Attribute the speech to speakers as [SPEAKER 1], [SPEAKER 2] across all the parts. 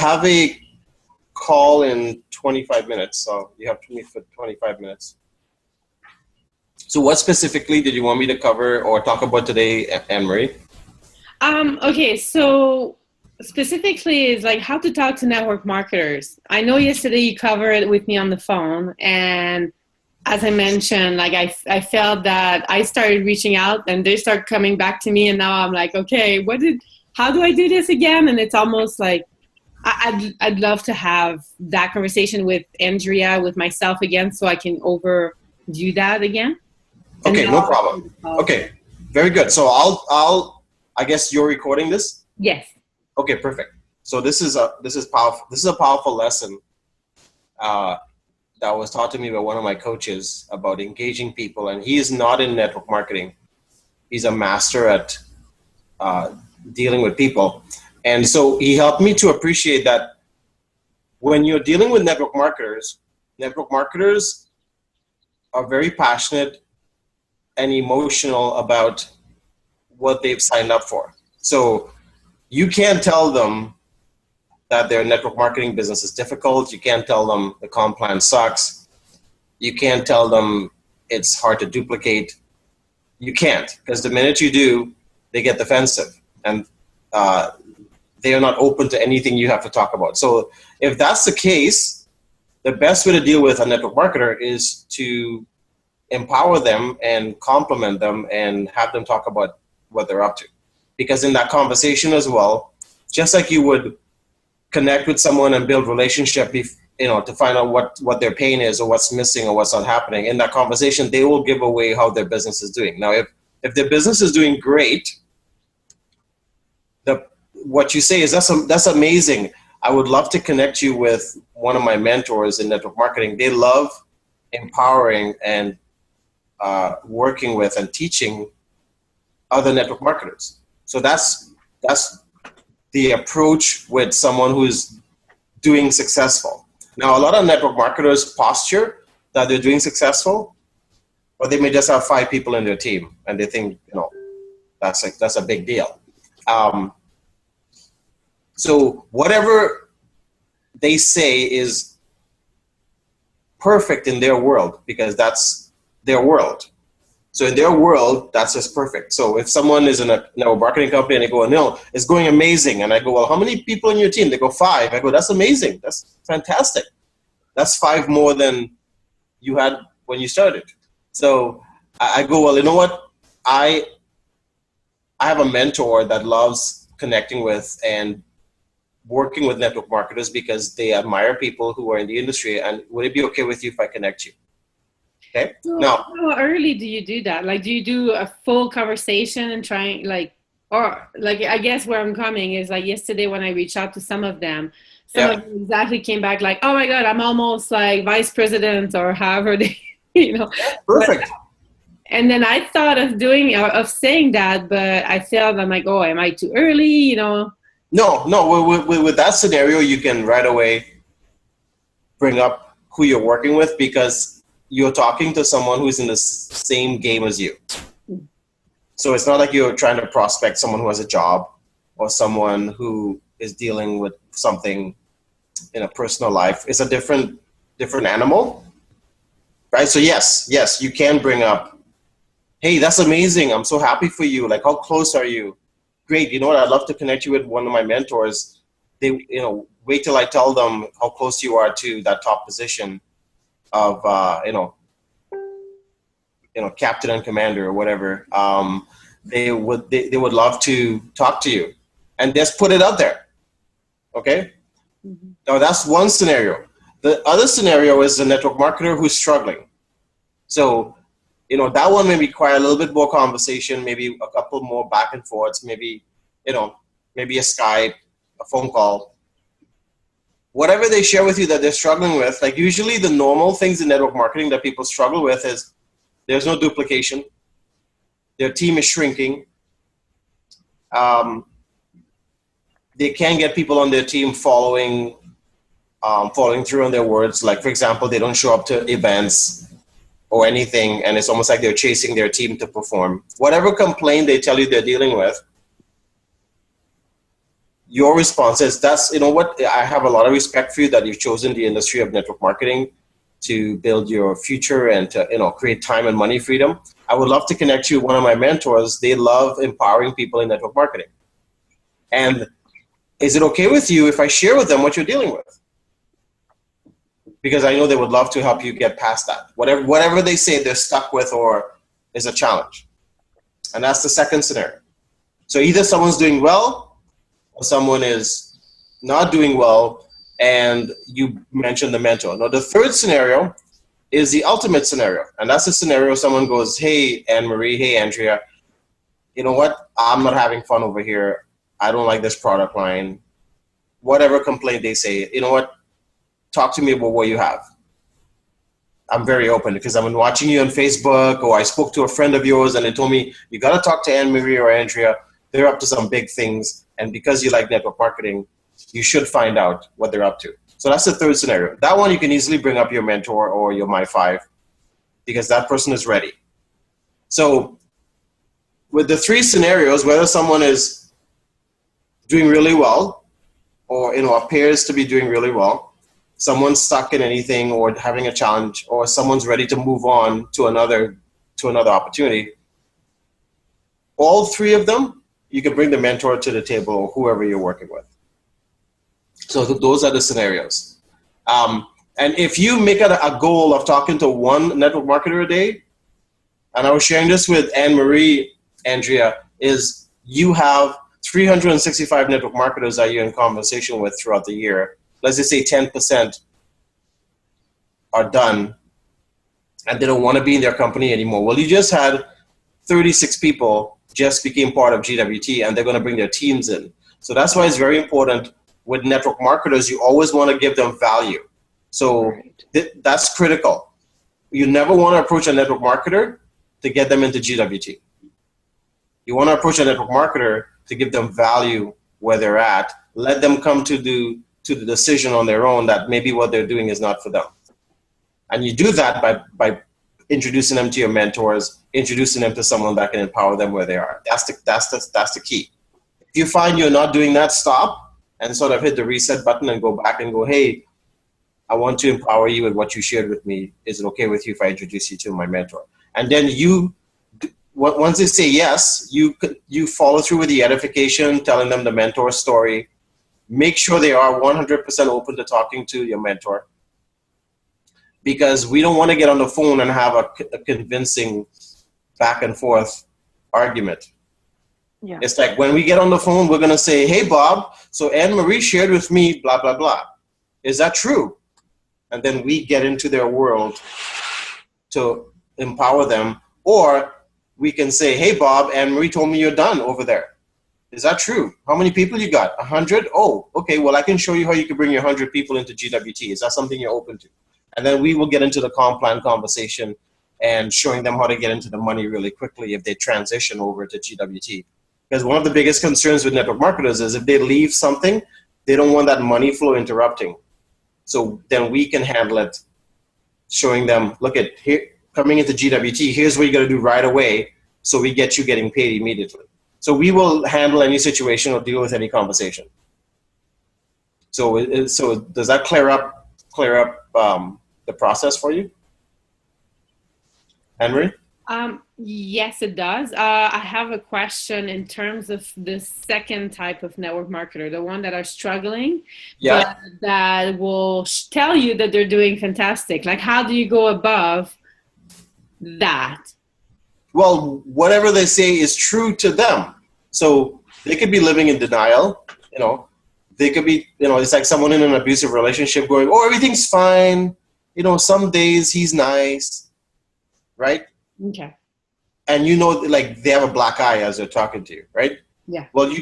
[SPEAKER 1] have a call in 25 minutes, so you have to meet for 25 minutes. So what specifically did you want me to cover or talk about today, Anne-Marie?
[SPEAKER 2] Okay, so specifically is like how to talk to network marketers. I know yesterday you covered it with me on the phone, and as I mentioned, like I felt that I started reaching out and they start coming back to me, and now I'm like, okay, how do I do this again? And it's almost like I'd love to have that conversation with Andrea, with myself again, so I can overdo that again.
[SPEAKER 1] Okay, no problem. Okay, very good. So I guess you're recording this?
[SPEAKER 2] Yes.
[SPEAKER 1] Okay, perfect. So this is powerful. This is a powerful lesson that was taught to me by one of my coaches about engaging people, and he is not in network marketing. He's a master at dealing with people. And so he helped me to appreciate that when you're dealing with network marketers are very passionate and emotional about what they've signed up for. So you can't tell them that their network marketing business is difficult. You can't tell them the comp plan sucks. You can't tell them it's hard to duplicate. You can't, because the minute you do, they get defensive and they are not open to anything you have to talk about. So if that's the case, the best way to deal with a network marketer is to empower them and compliment them and have them talk about what they're up to. Because in that conversation as well, just like you would connect with someone and build relationship, to find out what their pain is or what's missing or what's not happening, in that conversation, they will give away how their business is doing. Now, if their business is doing great, what you say is, that's amazing. I would love to connect you with one of my mentors in network marketing. They love empowering and working with and teaching other network marketers. So that's the approach with someone who's doing successful. Now, a lot of network marketers posture that they're doing successful, but they may just have 5 people in their team and they think, that's a big deal. So whatever they say is perfect in their world, because that's their world. So in their world, that's just perfect. So if someone is in a network marketing company and they go, no, it's going amazing. And I go, well, how many people in your team? They go, 5. I go, that's amazing. That's fantastic. That's 5 more than you had when you started. So I go, well, you know what? I have a mentor that loves connecting with and working with network marketers because they admire people who are in the industry. And would it be okay with you if I connect you? Okay.
[SPEAKER 2] So
[SPEAKER 1] now,
[SPEAKER 2] how early do you do that? Like, do you do a full conversation and I guess where I'm coming is like yesterday when I reached out to some of them, some of them exactly came back like, oh my God, I'm almost like vice president or however they,
[SPEAKER 1] Perfect.
[SPEAKER 2] And then I thought of saying that, but I felt I'm like, oh, am I too early?
[SPEAKER 1] No. With that scenario, you can right away bring up who you're working with, because you're talking to someone who's in the same game as you. So it's not like you're trying to prospect someone who has a job or someone who is dealing with something in a personal life. It's a different animal, right? So yes, you can bring up, hey, that's amazing. I'm so happy for you. Like, how close are you? Great. You know what? I'd love to connect you with one of my mentors. They, wait till I tell them how close you are to that top position of, captain and commander or whatever. They would love to talk to you, and just put it out there. Okay. Mm-hmm. Now that's one scenario. The other scenario is a network marketer who's struggling. So, that one may require a little bit more conversation, maybe a couple more back and forths, maybe a Skype, a phone call, whatever they share with you that they're struggling with. Like, usually the normal things in network marketing that people struggle with is there's no duplication. Their team is shrinking. They can't get people on their team following through on their words. Like, for example, they don't show up to events or anything, and it's almost like they're chasing their team to perform. Whatever complaint they tell you they're dealing with, your response is, that's, you know what, I have a lot of respect for you that you've chosen the industry of network marketing to build your future and to, you know, create time and money freedom. I would love to connect you with one of my mentors. They love empowering people in network marketing. And is it okay with you if I share with them what you're dealing with? Because I know they would love to help you get past that. Whatever they say they're stuck with or is a challenge. And that's the second scenario. So either someone's doing well or someone is not doing well, and you mentioned the mentor. Now, the third scenario is the ultimate scenario. And that's the scenario someone goes, hey, Anne-Marie, hey, Andrea, you know what? I'm not having fun over here. I don't like this product line. Whatever complaint they say, you know what? Talk to me about what you have. I'm very open because I've been watching you on Facebook, or I spoke to a friend of yours and they told me, you got to talk to Anne-Marie or Andrea. They're up to some big things. And because you like network marketing, you should find out what they're up to. So that's the third scenario. That one, you can easily bring up your mentor or your My Five because that person is ready. So with the three scenarios, whether someone is doing really well or, you know, appears to be doing really well, someone's stuck in anything or having a challenge, or someone's ready to move on to another opportunity, all three of them, you can bring the mentor to the table or whoever you're working with. So those are the scenarios. And if you make it a goal of talking to one network marketer a day, and I was sharing this with Anne-Marie, Andrea, is you have 365 network marketers that you're in conversation with throughout the year. Let's just say 10% are done and they don't want to be in their company anymore. Well, you just had 36 people just became part of GWT and they're going to bring their teams in. So that's why it's very important with network marketers. You always want to give them value. So that's critical. You never want to approach a network marketer to get them into GWT. You want to approach a network marketer to give them value where they're at. Let them come to the decision on their own that maybe what they're doing is not for them. And you do that by introducing them to your mentors, introducing them to someone that can empower them where they are. That's the key. If you find you're not doing that, stop and sort of hit the reset button and go back and go, hey, I want to empower you with what you shared with me. Is it okay with you if I introduce you to my mentor? And then once they say yes, you follow through with the edification, telling them the mentor story. Make sure they are 100% open to talking to your mentor, because we don't want to get on the phone and have a convincing back and forth argument. Yeah. It's like when we get on the phone, we're going to say, hey, Bob, so Anne-Marie shared with me, blah, blah, blah. Is that true? And then we get into their world to empower them. Or we can say, hey, Bob, Anne-Marie told me you're done over there. Is that true? How many people you got? 100? Oh, okay. Well, I can show you how you can bring your 100 people into GWT. Is that something you're open to? And then we will get into the comp plan conversation and showing them how to get into the money really quickly if they transition over to GWT. Because one of the biggest concerns with network marketers is if they leave something, they don't want that money flow interrupting. So then we can handle it, showing them, look at here, coming into GWT, here's what you got to do right away so we get you getting paid immediately. So we will handle any situation or deal with any conversation. So does that clear up the process for you, Henry?
[SPEAKER 2] Yes, it does. I have a question in terms of the second type of network marketer, the one that are struggling, but that will tell you that they're doing fantastic. Like, how do you go above that?
[SPEAKER 1] Well, whatever they say is true to them. So they could be living in denial, you know. They could be, you know, it's like someone in an abusive relationship going, oh, everything's fine. You know, some days he's nice, right?
[SPEAKER 2] Okay.
[SPEAKER 1] And you know, like they have a black eye as they're talking to you, right?
[SPEAKER 2] Yeah.
[SPEAKER 1] Well,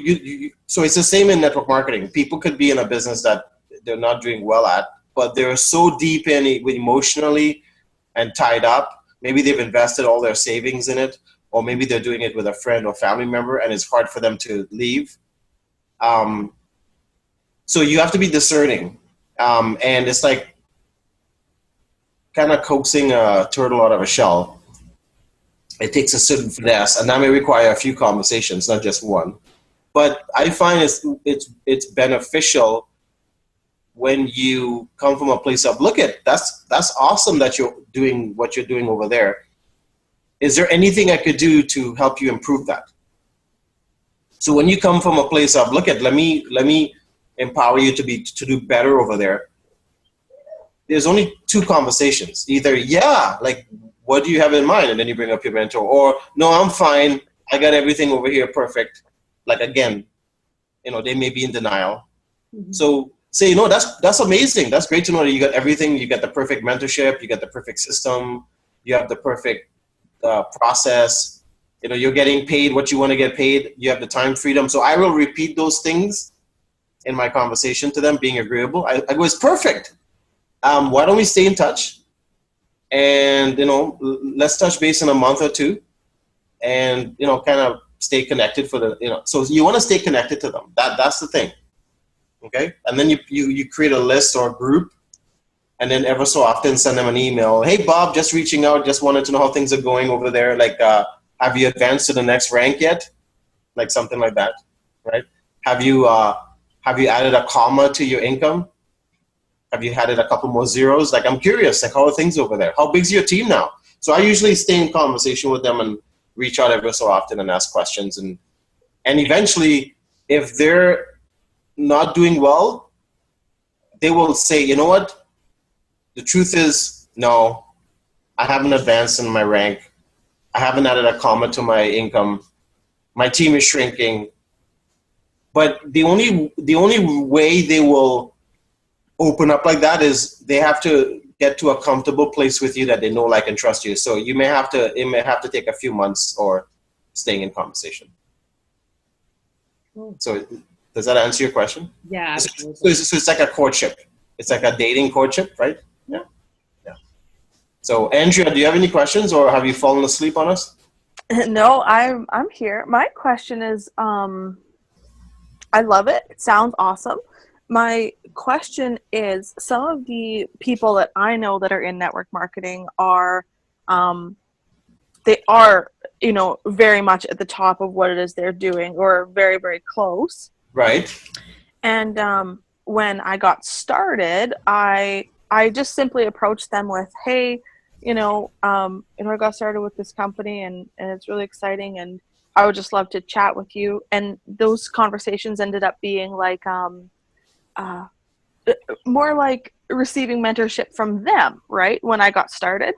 [SPEAKER 1] so it's the same in network marketing. People could be in a business that they're not doing well at, but they're so deep in it emotionally and tied up. Maybe they've invested all their savings in it, or maybe they're doing it with a friend or family member, and it's hard for them to leave. So you have to be discerning, and it's like kind of coaxing a turtle out of a shell. It takes a certain finesse, and that may require a few conversations, not just one. But I find it's beneficial when you come from a place of, look at, that's awesome that you're doing what you're doing over there. Is there anything I could do to help you improve that? So when you come from a place of, look at, let me empower you to do better over there. There's only two conversations. Either, yeah, like, what do you have in mind? And then you bring up your mentor. Or, no, I'm fine. I got everything over here perfect. Like, again, they may be in denial. Mm-hmm. So say, that's amazing. That's great to know that you got everything. You got the perfect mentorship. You got the perfect system. You have the perfect process. You're getting paid what you want to get paid. You have the time freedom. So I will repeat those things in my conversation to them, being agreeable. I go, it's perfect. Why don't we stay in touch? And, let's touch base in a month or two and, kind of stay connected for the, so you want to stay connected to them. That's the thing. Okay. And then you create a list or a group, and then ever so often send them an email. Hey, Bob, just reaching out. Just wanted to know how things are going over there. Like, have you advanced to the next rank yet? Like something like that. Right. Have you added a comma to your income? Have you added a couple more zeros? Like, I'm curious, like, how are things over there? How big's your team now? So I usually stay in conversation with them and reach out every so often and ask questions. And eventually, if they're not doing well, they will say, you know what? The truth is, no, I haven't advanced in my rank. I haven't added a comma to my income. My team is shrinking. But the only way they will open up like that is they have to get to a comfortable place with you that they know, like, and trust you. So it may have to take a few months or staying in conversation. So does that answer your question?
[SPEAKER 2] Yeah.
[SPEAKER 1] So it's like a courtship. It's like a dating courtship, right? Yeah. Yeah. So Andrea, do you have any questions, or have you fallen asleep on us?
[SPEAKER 3] No, I'm here. My question is, I love it. It sounds awesome. My question is, some of the people that I know that are in network marketing are, they are, very much at the top of what it is they're doing, or very, very close.
[SPEAKER 1] Right.
[SPEAKER 3] And when I got started, I just simply approached them with, hey, I got started with this company and it's really exciting, and I would just love to chat with you. And those conversations ended up being like, more like receiving mentorship from them, right, when I got started,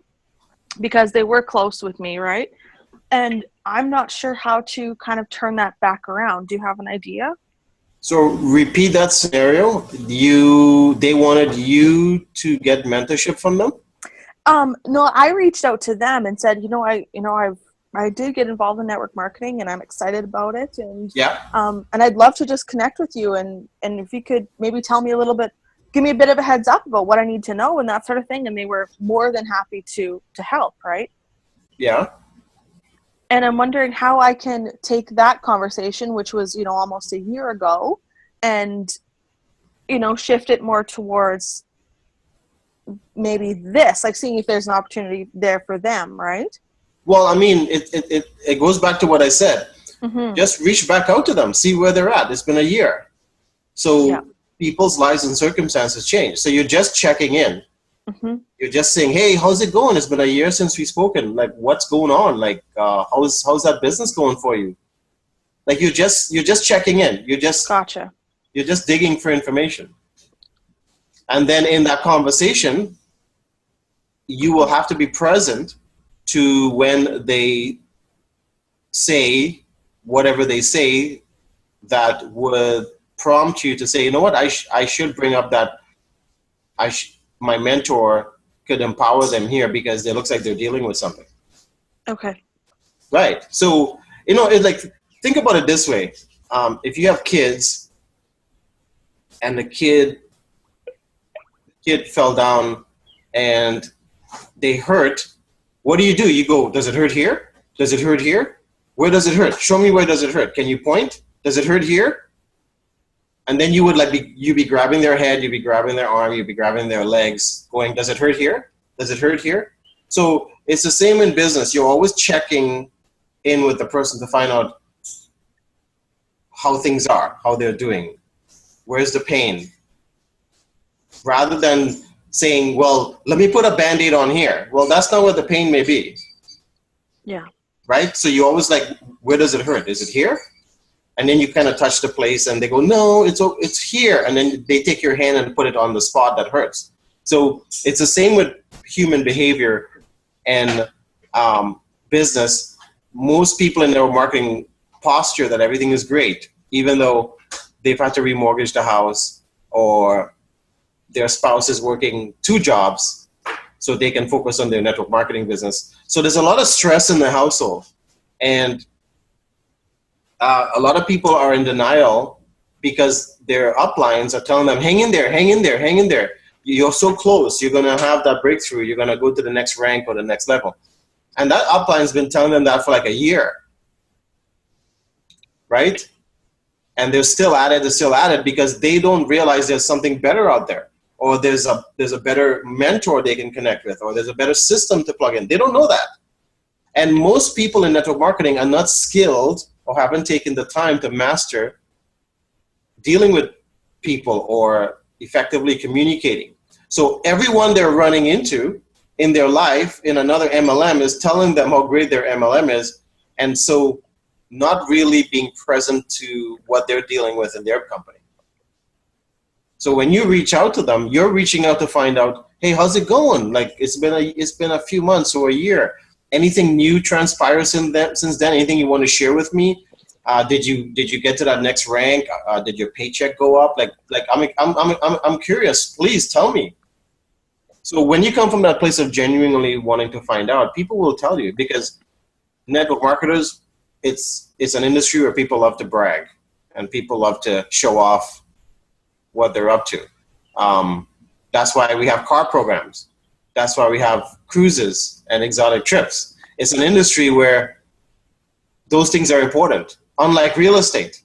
[SPEAKER 3] because they were close with me, right? And I'm not sure how to kind of turn that back around. Do you have an idea?
[SPEAKER 1] So repeat that scenario. They wanted you to get mentorship from them?
[SPEAKER 3] No, I reached out to them and said, I did get involved in network marketing and I'm excited about it. And
[SPEAKER 1] yeah.
[SPEAKER 3] And I'd love to just connect with you, and if you could maybe tell me a little bit, give me a bit of a heads up about what I need to know and that sort of thing. And they were more than happy to help, right?
[SPEAKER 1] Yeah.
[SPEAKER 3] And I'm wondering how I can take that conversation, which was, almost a year ago, and, shift it more towards maybe this, like seeing if there's an opportunity there for them, right?
[SPEAKER 1] Well, I mean, it goes back to what I said. Mm-hmm. Just reach back out to them, see where they're at. It's been a year. So people's lives and circumstances change. So you're just checking in. Mm-hmm. You're just saying, hey, how's it going? It's been a year since we've spoken. Like, what's going on? Like, how's that business going for you? Like, you're just checking in.
[SPEAKER 3] Gotcha.
[SPEAKER 1] You're just digging for information. And then in that conversation, you will have to be present to when they say whatever they say that would prompt you to say, you know what, I should bring up that my mentor could empower them here because it looks like they're dealing with something.
[SPEAKER 3] Okay.
[SPEAKER 1] Right. So, it's like, think about it this way. If you have kids and the kid fell down and they hurt, what do? You go, does it hurt here? Does it hurt here? Where does it hurt? Show me where does it hurt. Can you point? Does it hurt here? And then you would you'd be grabbing their head, you'd be grabbing their arm, you'd be grabbing their legs, going, does it hurt here? Does it hurt here? So it's the same in business. You're always checking in with the person to find out how things are, how they're doing, where's the pain, rather than saying, well, let me put a Band-Aid on here. Well, that's not what the pain may be.
[SPEAKER 3] Yeah.
[SPEAKER 1] Right? So you always like, where does it hurt? Is it here? And then you kind of touch the place and they go, no, it's here. And then they take your hand and put it on the spot that hurts. So it's the same with human behavior and business. Most people in their marketing posture that everything is great, even though they've had to remortgage the house or their spouse is working 2 jobs so they can focus on their network marketing business. So there's a lot of stress in the household. And a lot of people are in denial because their uplines are telling them, hang in there, hang in there, hang in there. You're so close. You're going to have that breakthrough. You're going to go to the next rank or the next level. And that upline's been telling them that for like a year. Right? And they're still at it because they don't realize there's something better out there. Or there's a better mentor they can connect with, or there's a better system to plug in. They don't know that. And most people in network marketing are not skilled or haven't taken the time to master dealing with people or effectively communicating. So everyone they're running into in their life in another MLM is telling them how great their MLM is, and so not really being present to what they're dealing with in their company. So when you reach out to them, you're reaching out to find out, hey, how's it going? Like it's been a few months or a year. Anything new transpires since then? Anything you want to share with me? Did you get to that next rank? Did your paycheck go up? Like I'm curious. Please tell me. So when you come from that place of genuinely wanting to find out, people will tell you, because network marketers, it's an industry where people love to brag and people love to show off what they're up to. That's why we have car programs. That's why we have cruises and exotic trips. It's an industry where those things are important. Unlike real estate.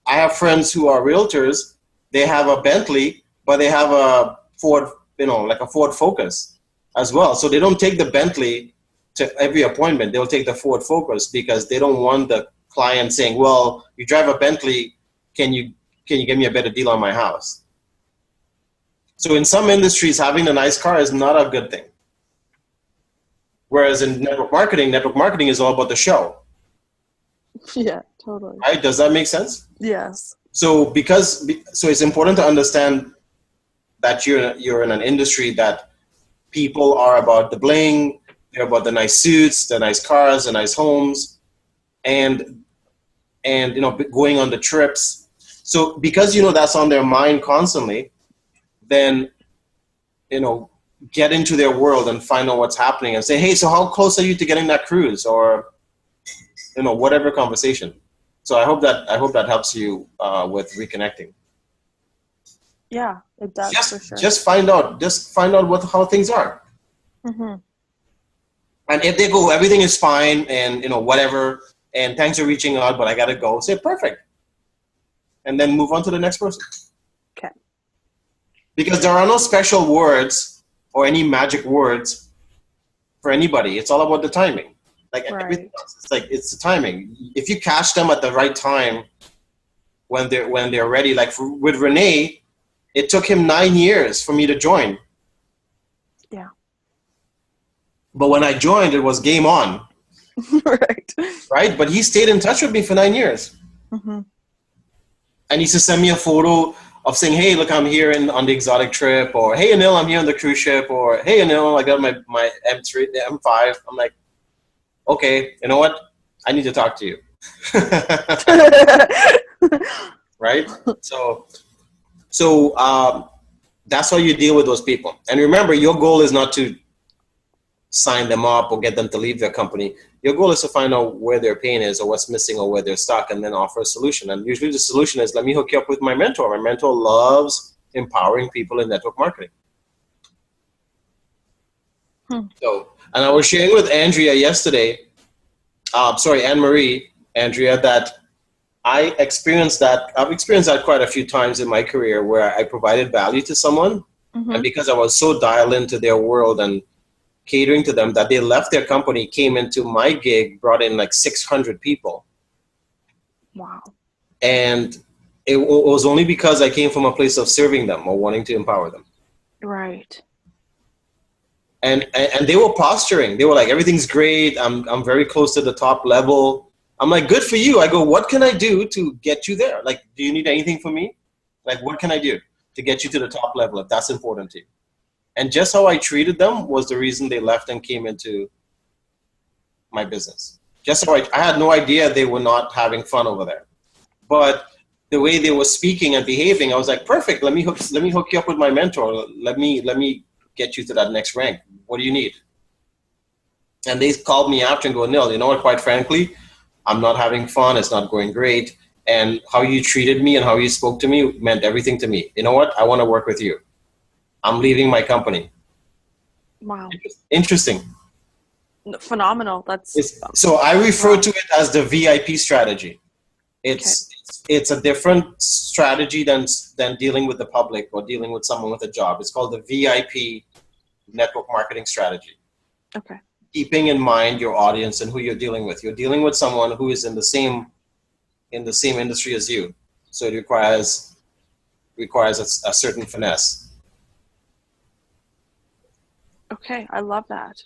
[SPEAKER 1] I have friends who are realtors. They have a Bentley, but they have a Ford, like a Ford Focus as well. So they don't take the Bentley to every appointment. They'll take the Ford Focus because they don't want the client saying, well, you drive a Bentley, can you give me a better deal on my house? So in some industries, having a nice car is not a good thing. Whereas in network marketing is all about the show.
[SPEAKER 3] Yeah, totally.
[SPEAKER 1] Right? Does that make sense?
[SPEAKER 3] Yes.
[SPEAKER 1] So it's important to understand that you're in an industry that people are about the bling, they're about the nice suits, the nice cars, the nice homes, and going on the trips. So because that's on their mind constantly, then get into their world and find out what's happening and say, hey, so how close are you to getting that cruise, or whatever conversation. So I hope that helps you with reconnecting.
[SPEAKER 3] Yeah, it does, for sure.
[SPEAKER 1] Just find out how things are.
[SPEAKER 3] Mm-hmm.
[SPEAKER 1] And if they go, everything is fine, and whatever, and thanks for reaching out, but I gotta go. Say perfect, and then move on to the next person.
[SPEAKER 3] Okay.
[SPEAKER 1] Because there are no special words or any magic words for anybody. It's all about the timing. Like everything else, it's the timing. If you catch them at the right time, when they're ready. Like with Renee, it took him 9 years for me to join.
[SPEAKER 3] Yeah.
[SPEAKER 1] But when I joined, it was game on. Right. But he stayed in touch with me for 9 years.
[SPEAKER 3] Mm-hmm.
[SPEAKER 1] And he used to send me a photo of saying, hey, look, I'm here on the exotic trip, or hey, Anil, I'm here on the cruise ship, or hey, Anil, I got my M3, M5. I'm like, okay, you know what? I need to talk to you. Right? So that's how you deal with those people. And remember, your goal is not to sign them up or get them to leave their company. Your goal is to find out where their pain is or what's missing or where they're stuck, and then offer a solution. And usually the solution is, let me hook you up with my mentor. My mentor loves empowering people in network marketing. So, and I was sharing with Andrea yesterday, Anne-Marie, Andrea, that I've experienced that quite a few times in my career, where I provided value to someone, and because I was so dialed into their world and catering to them, that they left their company, came into my gig, brought in like 600 people.
[SPEAKER 3] Wow.
[SPEAKER 1] And it was only because I came from a place of serving them or wanting to empower them.
[SPEAKER 3] Right.
[SPEAKER 1] And they were posturing. They were like, everything's great. I'm very close to the top level. I'm like, good for you. I go, what can I do to get you there? Like, do you need anything from me? Like, what can I do to get you to the top level if that's important to you? And just how I treated them was the reason they left and came into my business. Just how I had no idea they were not having fun over there. But the way they were speaking and behaving, I was like, perfect. Let me hook you up with my mentor. Let me get you to that next rank. What do you need? And they called me after and go, Anil, you know what, quite frankly, I'm not having fun. It's not going great. And how you treated me and how you spoke to me meant everything to me. You know what? I want to work with you. I'm leaving my company.
[SPEAKER 3] Wow.
[SPEAKER 1] Interesting.
[SPEAKER 3] Phenomenal.
[SPEAKER 1] So I refer to it as the VIP strategy. It's a different strategy than dealing with the public or dealing with someone with a job. It's called the VIP network marketing strategy.
[SPEAKER 3] Okay.
[SPEAKER 1] Keeping in mind your audience and who you're dealing with. You're dealing with someone who is in the same industry as you. So it requires a certain finesse.
[SPEAKER 3] Okay, I love that.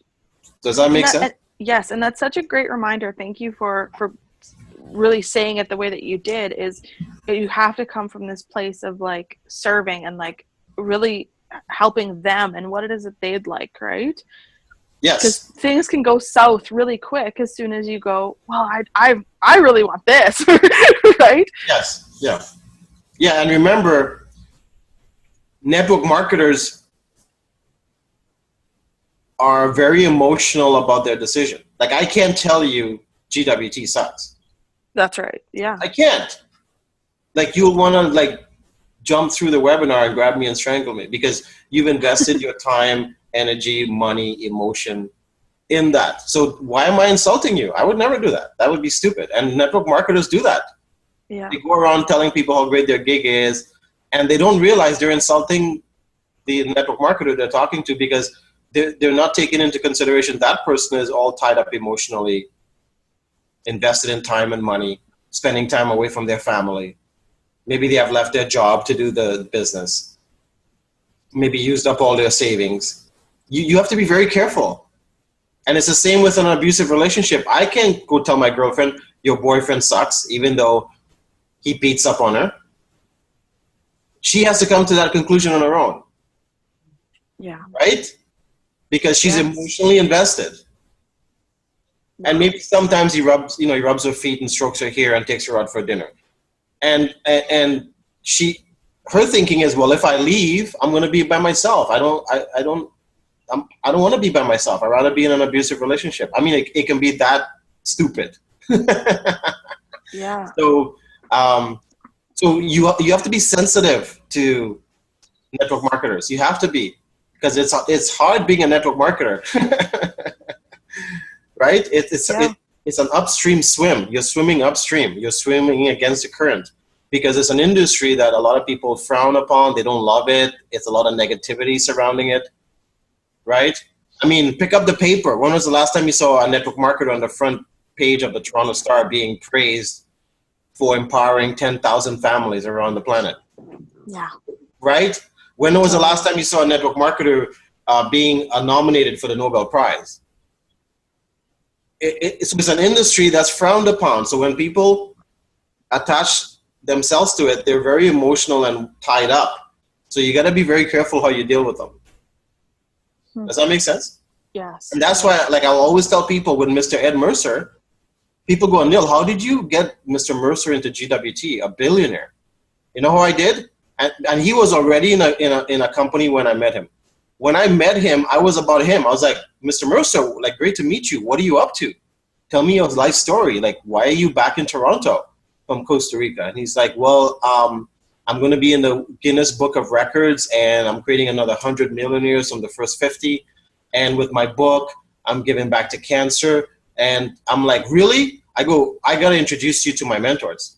[SPEAKER 1] Does that make sense?
[SPEAKER 3] Yes, and that's such a great reminder. Thank you for really saying it the way that you did. Is you have to come from this place of like serving and like really helping them and what it is that they'd like, right?
[SPEAKER 1] Yes.
[SPEAKER 3] Because things can go south really quick as soon as you go, well, I really want this, right?
[SPEAKER 1] Yes. Yeah, and remember, network marketers are very emotional about their decision. Like, I can't tell you GWT sucks.
[SPEAKER 3] That's right. Yeah.
[SPEAKER 1] I can't. Like, you'll want to like jump through the webinar and grab me and strangle me because you've invested your time, energy, money, emotion in that. So why am I insulting you? I would never do that. That would be stupid. And network marketers do that.
[SPEAKER 3] Yeah.
[SPEAKER 1] They go around telling people how great their gig is, and they don't realize they're insulting the network marketer they're talking to because they're not taking into consideration that person is all tied up emotionally, invested in time and money, spending time away from their family. Maybe they have left their job to do the business. Maybe used up all their savings. You have to be very careful. And it's the same with an abusive relationship. I can't go tell my girlfriend, your boyfriend sucks, even though he beats up on her. She has to come to that conclusion on her own.
[SPEAKER 3] Yeah.
[SPEAKER 1] Right? Because she's emotionally invested. And maybe sometimes he rubs her feet and strokes her hair and takes her out for dinner. And her thinking is, well, if I leave, I'm going to be by myself. I don't want to be by myself. I'd rather be in an abusive relationship. I mean, it can be that stupid.
[SPEAKER 3] Yeah.
[SPEAKER 1] So you have to be sensitive to network marketers. You have to be, because it's hard being a network marketer. Right? It's an upstream swim. You're swimming upstream. You're swimming against the current because it's an industry that a lot of people frown upon. They don't love it. It's a lot of negativity surrounding it. Right? I mean, pick up the paper. When was the last time you saw a network marketer on the front page of the Toronto Star being praised for empowering 10,000 families around the planet?
[SPEAKER 3] Yeah.
[SPEAKER 1] Right? When was the last time you saw a network marketer being nominated for the Nobel Prize? It's an industry that's frowned upon. So when people attach themselves to it, they're very emotional and tied up. So you got to be very careful how you deal with them. Does that make sense?
[SPEAKER 3] Yes.
[SPEAKER 1] And that's why, like, I'll always tell people with Mr. Ed Mercer, people go, Neil, how did you get Mr. Mercer into GWT, a billionaire? You know how I did? And he was already in a company when I met him. When I met him, I was about him. I was like, Mr. Mercer, like, great to meet you. What are you up to? Tell me your life story. Like, why are you back in Toronto from Costa Rica? And he's like, well, I'm going to be in the Guinness Book of Records, and I'm creating another 100 millionaires from the first 50. And with my book, I'm giving back to cancer. And I'm like, really? I go, I got to introduce you to my mentors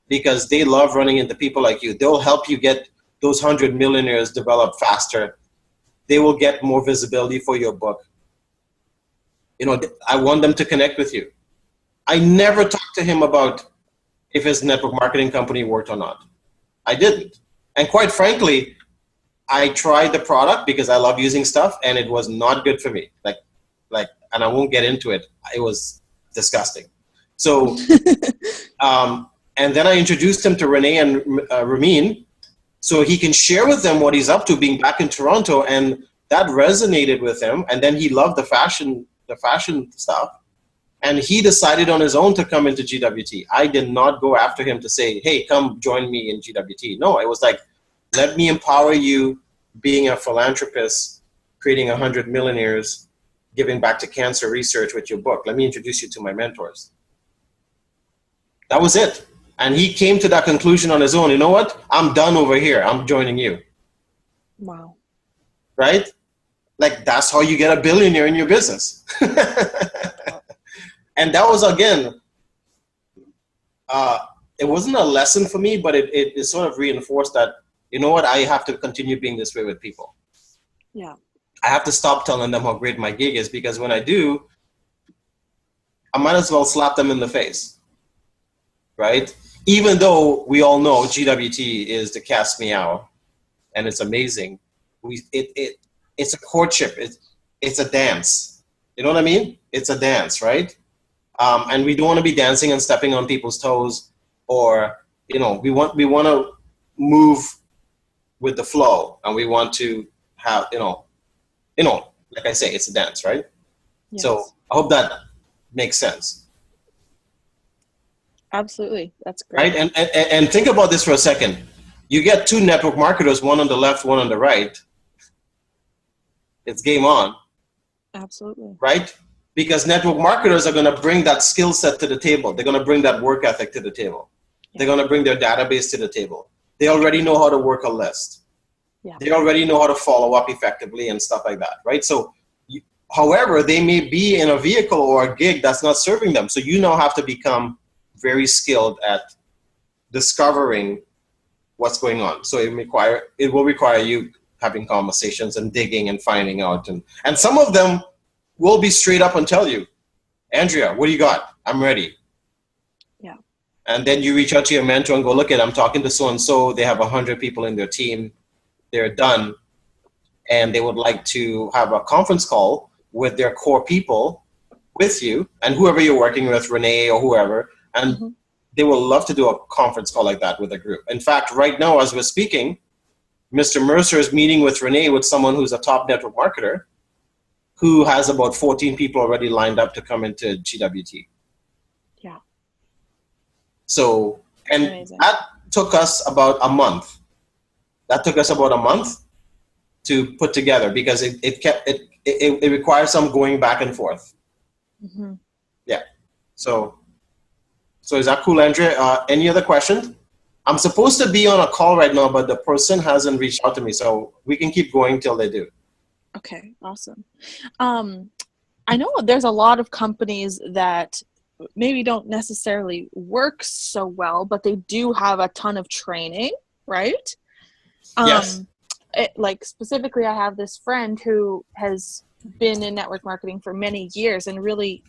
[SPEAKER 1] because they love running into people like you. They'll help you get those 100 millionaires develop faster. They will get more visibility for your book. You know, I want them to connect with you. I never talked to him about if his network marketing company worked or not. I didn't. And quite frankly, I tried the product because I love using stuff, and it was not good for me. And I won't get into it. It was disgusting. So, and then I introduced him to Renee and Ramin, so he can share with them what he's up to being back in Toronto, and that resonated with him. And then he loved the fashion stuff. And he decided on his own to come into GWT. I did not go after him to say, hey, come join me in GWT. No, it was like, let me empower you being a philanthropist, creating 100 millionaires, giving back to cancer research with your book. Let me introduce you to my mentors. That was it. And he came to that conclusion on his own. You know what? I'm done over here. I'm joining you.
[SPEAKER 3] Wow.
[SPEAKER 1] Right? Like, that's how you get a billionaire in your business. And that was, again, it wasn't a lesson for me, but it sort of reinforced that, you know what, I have to continue being this way with people.
[SPEAKER 3] Yeah.
[SPEAKER 1] I have to stop telling them how great my gig is, because when I do, I might as well slap them in the face, right? Even though we all know GWT is the cat's meow, and it's amazing. It's a courtship. It's a dance. You know what I mean? It's a dance, right? And we don't want to be dancing and stepping on people's toes, or, you know, we want to move with the flow, and we want to have, you know, like I say, it's a dance, right? Yes. So I hope that makes sense.
[SPEAKER 3] Absolutely. That's great.
[SPEAKER 1] Right? And think about this for a second. You get two network marketers, one on the left, one on the right. It's game on.
[SPEAKER 3] Absolutely.
[SPEAKER 1] Right? Because network marketers are going to bring that skill set to the table. They're going to bring that work ethic to the table. Yeah. They're going to bring their database to the table. They already know how to work a list. Yeah. They already know how to follow up effectively and stuff like that, right? So, however, they may be in a vehicle or a gig that's not serving them. So you now have to become very skilled at discovering what's going on. So it will require you having conversations and digging and finding out. And some of them will be straight up and tell you, Andrea, what do you got? I'm ready.
[SPEAKER 3] Yeah.
[SPEAKER 1] And then you reach out to your mentor and go, look I'm talking to so-and-so. They have 100 people in their team. They're done. And they would like to have a conference call with their core people with you and whoever you're working with, Renee or whoever. And they will love to do a conference call like that with a group. In fact, right now, as we're speaking, Mr. Mercer is meeting with Renee with someone who's a top network marketer who has about 14 people already lined up to come into GWT.
[SPEAKER 3] Yeah.
[SPEAKER 1] So, and amazing. That took us about a month. To put together, because it requires some going back and forth. Mm-hmm. Yeah. So is that cool, Andrea? Any other questions? I'm supposed to be on a call right now, but the person hasn't reached out to me, so we can keep going till they do.
[SPEAKER 3] Okay, awesome. I know there's a lot of companies that maybe don't necessarily work so well, but they do have a ton of training, right?
[SPEAKER 1] Yes.
[SPEAKER 3] Like specifically, I have this friend who has been in network marketing for many years and really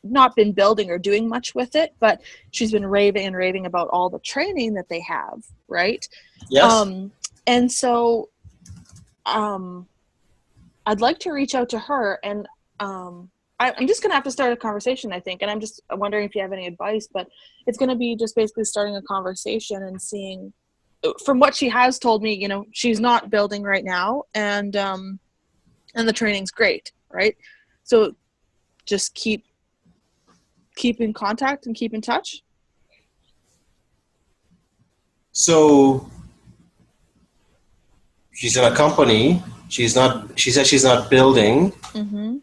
[SPEAKER 3] not been building or doing much with it, but she's been raving about all the training that they have, right?
[SPEAKER 1] Yes.
[SPEAKER 3] And so I'd like to reach out to her, and I'm just going to have to start a conversation, I think, and I'm just wondering if you have any advice, but it's going to be just basically starting a conversation and seeing, from what she has told me, you know, she's not building right now, and the training's great, right? So just keep in contact and keep in touch.
[SPEAKER 1] So she's in a company. She says she's not building. Mm-hmm.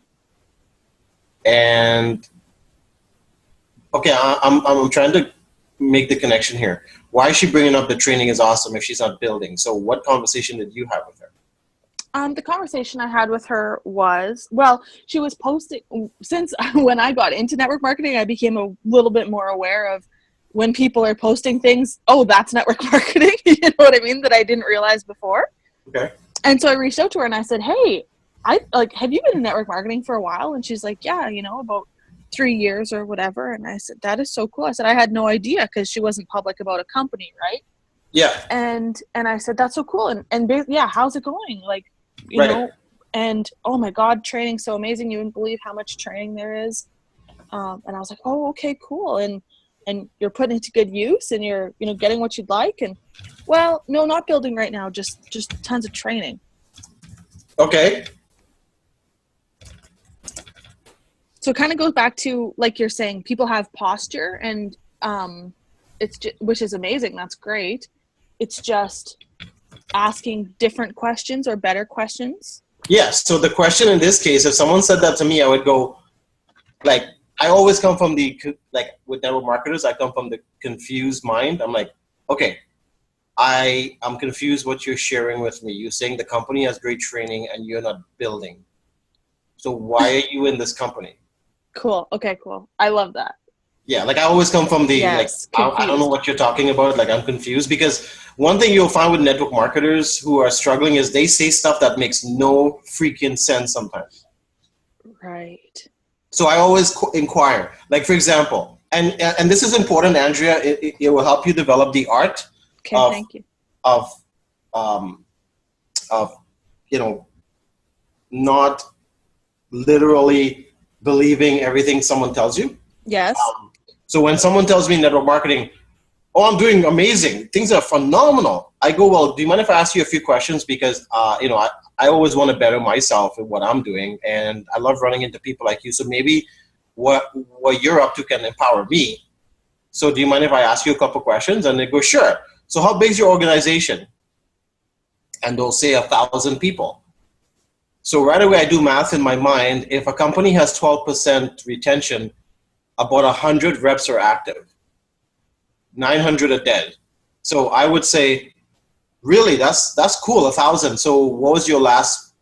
[SPEAKER 1] And okay, I'm trying to make the connection here. Why is she bringing up the training is awesome if she's not building? So what conversation did you have with her?
[SPEAKER 3] The conversation I had with her was, well, she was posting, since when I got into network marketing, I became a little bit more aware of when people are posting things, oh, that's network marketing, you know what I mean, that I didn't realize before.
[SPEAKER 1] Okay.
[SPEAKER 3] And so I reached out to her and I said, hey, have you been in network marketing for a while? And she's like, yeah, you know, about 3 years or whatever. And I said, that is so cool. I said, I had no idea, because she wasn't public about a company, right?
[SPEAKER 1] Yeah.
[SPEAKER 3] And I said, that's so cool. And yeah, how's it going? Like, you
[SPEAKER 1] Right.
[SPEAKER 3] know, and oh my God, training's so amazing. You wouldn't believe how much training there is. And I was like, oh, okay, cool. And you're putting it to good use, and you're, you know, getting what you'd like. And well, no, not building right now, just tons of training.
[SPEAKER 1] Okay.
[SPEAKER 3] So it kind of goes back to, like you're saying, people have posture, and it's just, which is amazing. That's great. It's just asking different questions or better questions.
[SPEAKER 1] Yes. So the question in this case, if someone said that to me, I would go, like, I always come from the, like, with network marketers, I come from the confused mind. I'm like, okay, I'm confused what you're sharing with me. You're saying the company has great training and you're not building. So why are you in this company?
[SPEAKER 3] Cool. Okay, cool. I love that.
[SPEAKER 1] Yeah, like I always come from the,
[SPEAKER 3] yes,
[SPEAKER 1] like, I don't know what you're talking about. Like, I'm confused, because one thing you'll find with network marketers who are struggling is they say stuff that makes no freaking sense sometimes.
[SPEAKER 3] Right.
[SPEAKER 1] So I always inquire. Like, for example, and this is important, Andrea, it will help you develop the art
[SPEAKER 3] Thank you.
[SPEAKER 1] of you know, not literally believing everything someone tells you.
[SPEAKER 3] Yes.
[SPEAKER 1] So when someone tells me network marketing, oh, I'm doing amazing, things are phenomenal, I go, well, do you mind if I ask you a few questions? Because, you know, I always want to better myself in what I'm doing, and I love running into people like you. So maybe what you're up to can empower me. So do you mind if I ask you a couple questions? And they go, sure. So how big is your organization? And they'll say 1,000 people. So right away I do math in my mind. If a company has 12% retention, about 100 reps are active. 900 are dead. So I would say, really, that's cool, 1,000. So what was your last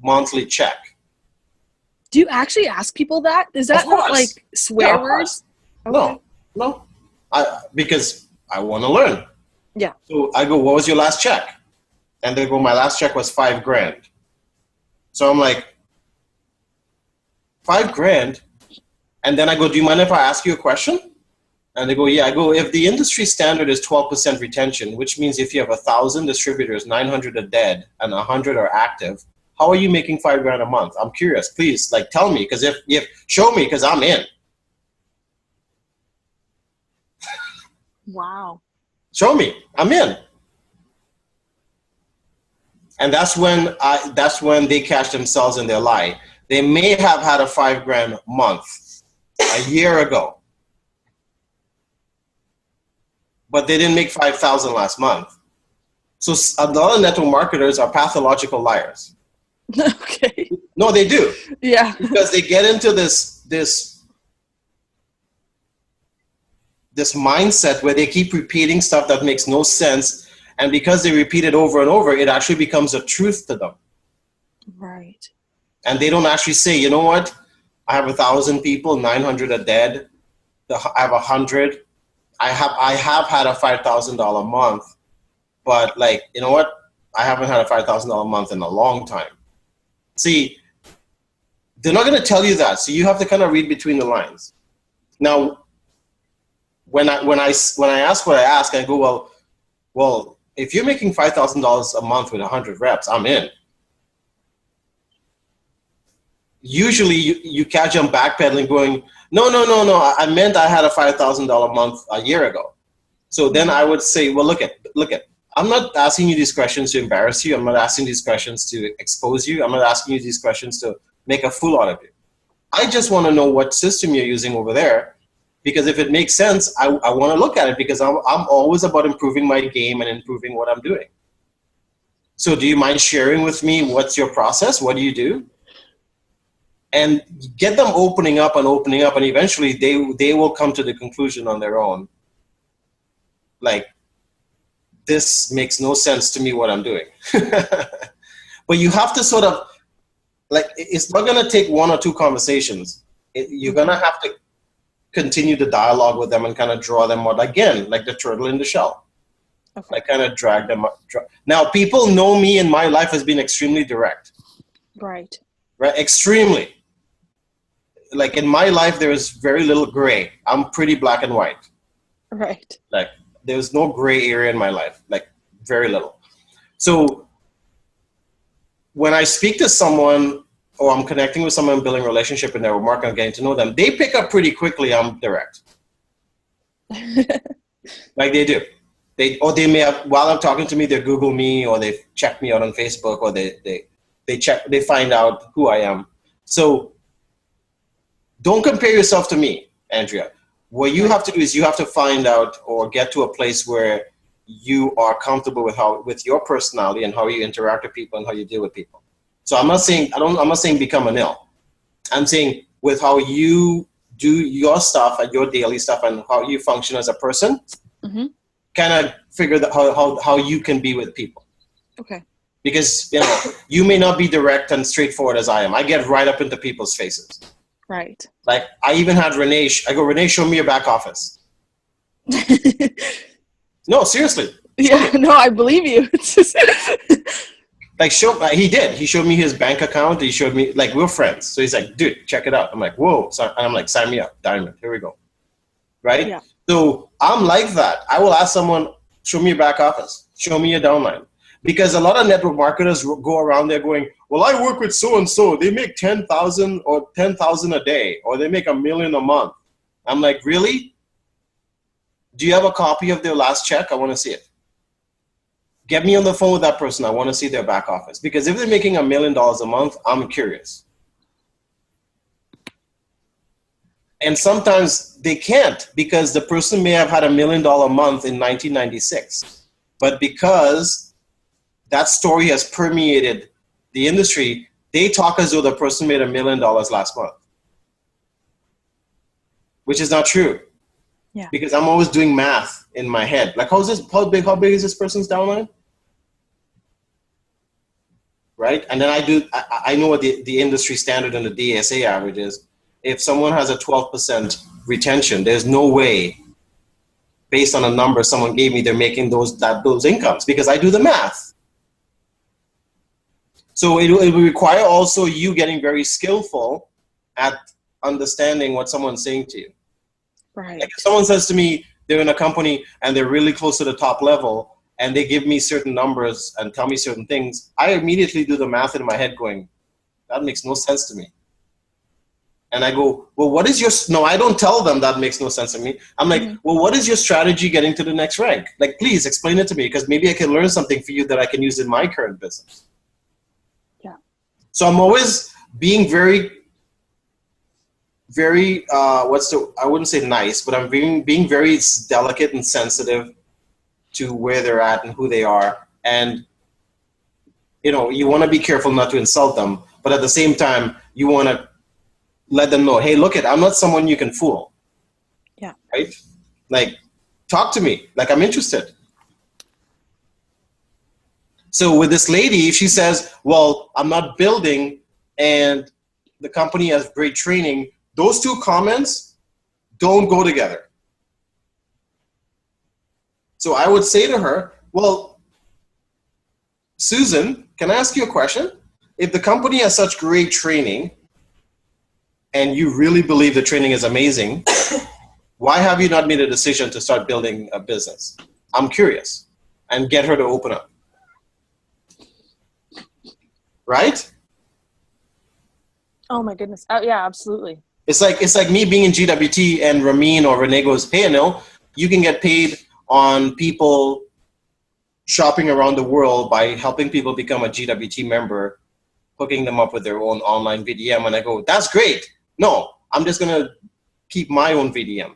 [SPEAKER 1] monthly check?
[SPEAKER 3] Do you actually ask people that? Is that not like swear words?
[SPEAKER 1] Okay. No. Because I want to learn.
[SPEAKER 3] Yeah.
[SPEAKER 1] So I go, what was your last check? And they go, my last check was $5,000. So I'm like, $5,000? And then I go, do you mind if I ask you a question? And they go, yeah. I go, if the industry standard is 12% retention, which means if you have 1,000 distributors, 900 are dead and 100 are active, how are you making $5,000 a month? I'm curious. Please, like, tell me, because if show me, because I'm in.
[SPEAKER 3] Wow.
[SPEAKER 1] Show me, I'm in. And that's when they catch themselves in their lie. They may have had a $5,000 month a year ago, but they didn't make 5,000 last month. So a lot of network marketers are pathological liars.
[SPEAKER 3] Okay.
[SPEAKER 1] No, they do.
[SPEAKER 3] Yeah.
[SPEAKER 1] Because they get into this mindset where they keep repeating stuff that makes no sense. And because they repeat it over and over, it actually becomes a truth to them.
[SPEAKER 3] Right.
[SPEAKER 1] And they don't actually say, you know what? I have 1,000 people, 900 are dead. I have 100. I have had a $5,000 month, but, like, you know what? I haven't had a $5,000 month in a long time. See, they're not going to tell you that, so you have to kind of read between the lines. Now, when I ask what I ask, I go, well, if you're making $5,000 a month with 100 reps, I'm in. Usually you catch them backpedaling, going, no, I meant I had a $5,000 month a year ago. So then I would say, well, look at, I'm not asking you these questions to embarrass you. I'm not asking these questions to expose you. I'm not asking you these questions to make a fool out of you. I just want to know what system you're using over there, because if it makes sense, I want to look at it, because I'm always about improving my game and improving what I'm doing. So do you mind sharing with me what's your process? What do you do? And get them opening up, and eventually they will come to the conclusion on their own, like, this makes no sense to me what I'm doing. But you have to sort of, like, it's not going to take one or two conversations. You're going to have to continue the dialogue with them and kind of draw them out, again, like the turtle in the shell. Okay. I kind of drag them up. Now, people know me in my life as being extremely direct.
[SPEAKER 3] Right.
[SPEAKER 1] Extremely. like in my life, there is very little gray. I'm pretty black and white.
[SPEAKER 3] Right.
[SPEAKER 1] Like there's no gray area in my life, like very little. So when I speak to someone or I'm connecting with someone, building a relationship in network marketing, getting to know them, they pick up pretty quickly I'm direct. Like they do. They may have, while I'm talking to me, they Google me or they check me out on Facebook or they find out who I am. So don't compare yourself to me, Andrea. What you have to do is you have to find out or get to a place where you are comfortable with your personality and how you interact with people and how you deal with people. So I'm not saying become Anil. I'm saying with how you do your stuff and your daily stuff and how you function as a person, kind of figure how you can be with people.
[SPEAKER 3] Okay.
[SPEAKER 1] Because you may not be direct and straightforward as I am. I get right up into people's faces.
[SPEAKER 3] Right.
[SPEAKER 1] Like I even had Renee. I go, Renee, show me your back office. No, seriously.
[SPEAKER 3] Yeah, no, I believe you. It's just
[SPEAKER 1] Like he did. He showed me his bank account. He showed me, like, we're friends. So he's like, dude, check it out. I'm like, whoa. So, and I'm like, sign me up. Diamond. Here we go. Right?
[SPEAKER 3] Yeah.
[SPEAKER 1] So I'm like that. I will ask someone, show me your back office. Show me your downline. Because a lot of network marketers go around there going, well, I work with so-and-so. They make 10,000 or 10,000 a day, or they make $1 million a month. I'm like, really? Do you have a copy of their last check? I want to see it. Get me on the phone with that person. I want to see their back office. Because if they're making $1 million a month, I'm curious. And sometimes they can't because the person may have had $1 million a month in 1996. But because that story has permeated the industry, they talk as though the person made $1 million last month. Which is not true.
[SPEAKER 3] Yeah.
[SPEAKER 1] Because I'm always doing math in my head. Like, how big is this person's downline? Right? And then I know what the industry standard and the DSA average is. If someone has a 12% retention, there's no way, based on a number someone gave me, they're making those incomes because I do the math. So it will require also you getting very skillful at understanding what someone's saying to you.
[SPEAKER 3] right.
[SPEAKER 1] Like if someone says to me they're in a company and they're really close to the top level and they give me certain numbers and tell me certain things, I immediately do the math in my head going, that makes no sense to me. And I go, well, what is your, no, I don't tell them that makes no sense to me. I'm like, well, what is your strategy getting to the next rank? Like, please explain it to me because maybe I can learn something for you that I can use in my current business.
[SPEAKER 3] Yeah.
[SPEAKER 1] So I'm always being very, I wouldn't say nice, but I'm being very delicate and sensitive to where they're at and who they are. And, you want to be careful not to insult them, but at the same time, you want to let them know, hey, look I'm not someone you can fool.
[SPEAKER 3] Yeah.
[SPEAKER 1] Right? Like, talk to me. Like, I'm interested. So with this lady, if she says, well, I'm not building and the company has great training, those two comments don't go together. So I would say to her, well, Susan, can I ask you a question? If the company has such great training and you really believe the training is amazing, why have you not made a decision to start building a business? I'm curious. And get her to open up. Right?
[SPEAKER 3] Oh my goodness. Oh yeah, absolutely.
[SPEAKER 1] It's like me being in GWT and Ramin or Renee goes, hey, Anil, you can get paid on people shopping around the world by helping people become a GWT member, hooking them up with their own online VDM. And I go, that's great. No, I'm just going to keep my own VDM.